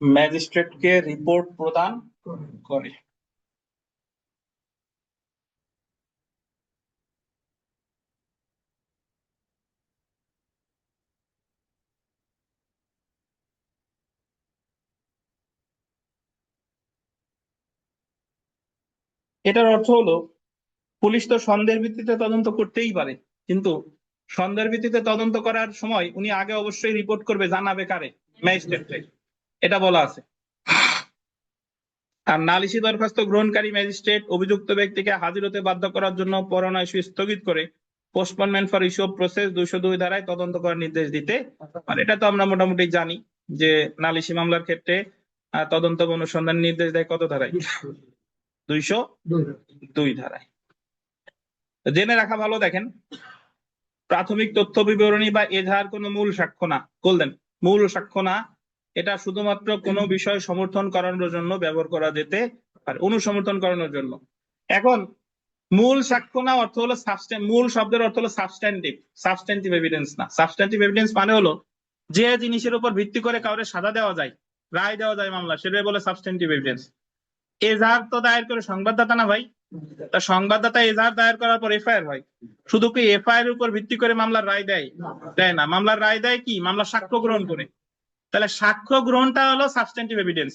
ম্যাজিস্ট্রেটকে রিপোর্ট প্রদান করে। এটার অর্থ হলো পুলিশ তো সন্দেহের ভিত্তিতে তদন্ত করতেই পারে, কিন্তু সন্দেহের ভিত্তিতে তদন্ত করার সময় উনি আগে অবশ্যই রিপোর্ট করবে, জানাবে কারে? ম্যাজিস্ট্রেটকে। এটা বলা আছে। আর নালিশি দরখাস্ত গ্রহণকারী ম্যাজিস্ট্রেট অভিযুক্ত ব্যক্তিকে হাজির হতে বাধ্য করার জন্য পরোয়ানা ইস্যু স্থগিত করে পোস্টপোনমেন্ট ফর ইস্যু অফ প্রসেস 202 ধারায় তদন্ত করার নির্দেশ দিতে পারে। এটা তো আমরা মোটামুটি জানি যে নালিশি মামলার ক্ষেত্রে তদন্ত বা অনুসন্ধান নির্দেশ দেয় কত ধারায়? 202 ধারায়। জেনে রাখা ভালো। দেখেন, প্রাথমিক তথ্য বিবরণী বা এজাহার কোনো মূল সাক্ষ্য না। বললেন মূল সাক্ষ্য না, এটা শুধুমাত্র কোনো বিষয় সমর্থন করানোর জন্য ব্যবহার করা যেতে পারে, অনুসমর্থন করানোর জন্য। এখন মূল সাক্ষ্য না অর্থ হলো মূল শব্দের অর্থ হলো সাবস্ট্যান্টিভ এভিডেন্স না। সাবস্ট্যান্টিভ এভিডেন্স মানে হলো যে জিনিসের উপর ভিত্তি করে কাউরে সাজা দেওয়া যায়, রায় দেওয়া যায় মামলা, সেটাই বলে সাবস্ট্যান্টিভ এভিডেন্স। এজাহার তো দায়ের করে সংবাদদাতা না ভাই? তা সংবাদদাতা এজাহার দায়ের করার পর এফআইআর হয়, শুধু কি এফআইআর উপর ভিত্তি করে মামলার রায় দেয়? দেয় না। মামলার রায় দেয় কি? মামলার সাক্ষ্য গ্রহণ করে। তাহলে সাক্ষ্য গ্রহণটা হলো সাবস্ট্যান্টিভ এভিডেন্স।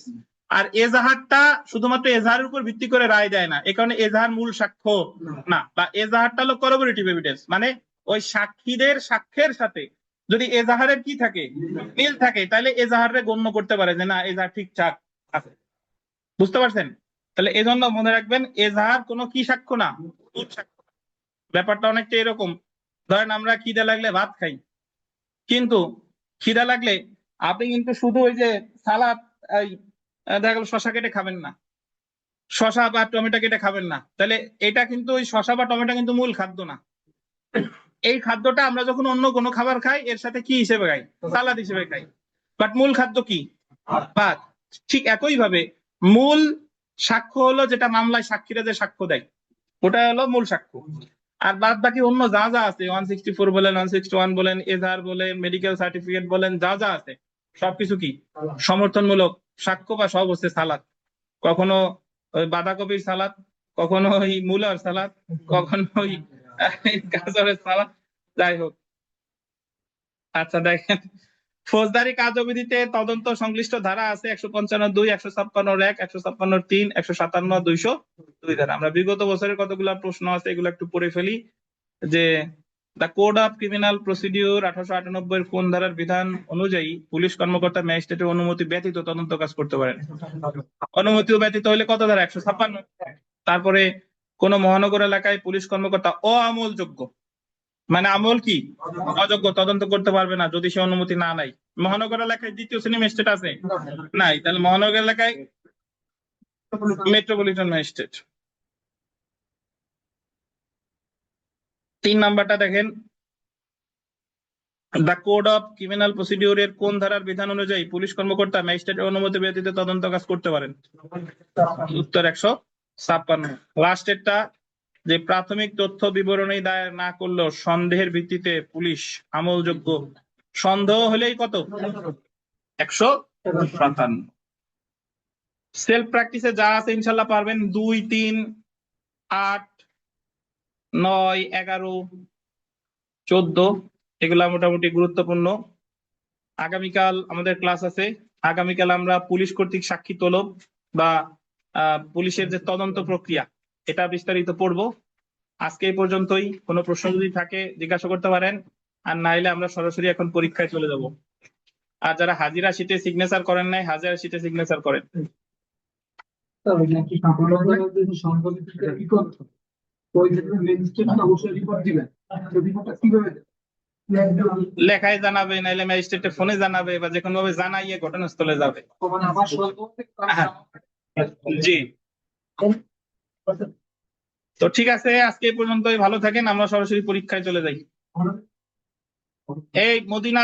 আর এজাহারটা শুধুমাত্র এজাহারের উপর ভিত্তি করে রায় দেয় না, এ কারণে এজাহার মূল সাক্ষ্য না। বা এজাহারটা হলো করবোরেটিভ এভিডেন্স, মানে ওই সাক্ষীদের সাক্ষ্যের সাথে যদি এজাহারের কি থাকে? মিল থাকে, তাহলে এজাহারে গণ্য করতে পারে যে না, এজাহার ঠিকঠাক আছে। বুঝতে পারছেন? তাহলে এজন্য মনে রাখবেন, এজাহার কোনো কি সাক্ষ্য না, মূল সাক্ষ্য। ব্যাপারটা অনেকটা এরকম, ধরেন আমরা খিদে লাগলে ভাত খাই, কিন্তু খিদা লাগলে আপনি কিন্তু শুধু ওই যে সালাদ, দেখা গেল শশা কেটে খাবেন না, শশা বা টমেটো কেটে খাবেন না। তাহলে এটা কিন্তু ওই শশা বা টমেটো কিন্তু মূল খাদ্য না। এই খাদ্যটা আমরা যখন অন্য কোনো খাবার খাই, এর সাথে কি হিসেবে খাই? সালাদ হিসেবে খাই। বাট মূল খাদ্য কি? ভাত। ঠিক একই ভাবে মূল সাক্ষ্য হলো যেটা মামলায় সাক্ষীরা যে সাক্ষ্য দেয়, ওটা হলো মূল সাক্ষ্য। আর বাদ বাকি অন্য যা যা আছে, 164 বলেন, 161 বলেন, এজাহার বলেন, মেডিকেল সার্টিফিকেট বলেন, যা যা আছে সবকিছু কি সমর্থনমূলক সাক্ষ্য, বা সব হচ্ছে সালাদ। কখনো ওই বাঁধাকপির সালাদ, কখনো ওই মূলার সালাদ, কখনো ওই গাজরের সালাদ, যাই হোক। আচ্ছা দেখেন, ফৌজদারি কার্যবিধিতে তদন্ত সংশ্লিষ্ট ধারা আছে 155(2), 156(1), 156(3), 157, 202 ধারা। আমরা বিগত বছরের কতগুলো প্রশ্ন আছে এগুলো একটু পড়ে ফেলি। যে the code of criminal procedure 1898 কোন ধারার বিধান অনুযায়ী পুলিশ কর্মকর্তা ম্যাজিস্ট্রেটের অনুমতি ব্যতীত তদন্ত কাজ করতে পারেন? অনুমতিও ব্যতীত হলে কত ধারা? 156। তারপরে কোন মহানগর এলাকায় পুলিশ কর্মকর্তা অআমলযোগ্য, মানে আমল কি অযোগ্য, তদন্ত করতে পারবে না যদি সে অনুমতি না নেয়। মহানগর এলাকায় দ্বিতীয় শ্রেণী ম্যাজিস্ট্রেট আছে? নাই। তাহলে মহানগর এলাকায় মেট্রোপলিটন ম্যাজিস্ট্রেট। 3 নাম্বারটা দেখেন, দ্য কোড অফ ক্রিমিনাল প্রসিডিউরের কোন ধারার বিধান অনুযায়ী পুলিশ কর্মকর্তা ম্যাজিস্ট্রেটের অনুমতি ব্যতীত তদন্ত কাজ করতে পারেন? উত্তর 156। লাস্টেরটা, যে প্রাথমিক তথ্য বিবরণী দায়ের না করলেও সন্দেহের ভিত্তিতে পুলিশ আমলযোগ্য, সন্দেহ হলেই কত? 157। সেলফ প্র্যাকটিসে যা আছে ইনশাল্লাহ পারবেন। 2, 3, 8, 9, 11, 14 এগুলা মোটামুটি গুরুত্বপূর্ণ। আগামীকাল আমাদের ক্লাস আছে। আগামীকাল আমরা পুলিশ কর্তৃক সাক্ষী তলব বা পুলিশের যে তদন্ত প্রক্রিয়া, এটা বিস্তারিত পড়বো। আজকে এই পর্যন্তই। কোনো প্রশ্ন যদি থাকে জিজ্ঞাসা করতে পারেন। আর না হলে আমরা সরাসরি এখন পরীক্ষায় চলে যাব। আর যারা হাজিরা শিটে সিগনেচার করেন নাই, হাজিরা শিটে সিগনেচার করেন। তবে নাকি আপনারা যদি সংখ্যাভিত্তিক কি করতে ওই ক্ষেত্রে ম্যাজিস্ট্রেট অবশ্যই রিপোর্ট দিবেন। রিপোর্টটা কিভাবে দেবেন? লেখায় জানাবে, নাইলে ম্যাজিস্ট্রেটে ফোনে জানাবে, বা যে কোনো ভাবে জানাইয়ে ঘটনাস্থলে যাবে। মানে আবার সরকার থেকে হ্যাঁ। জি, তো ঠিক আছে, আজকে এই পর্যন্তই। ভালো থাকেন, আমরা সরাসরি পরীক্ষায় চলে যাই। এই মদিনা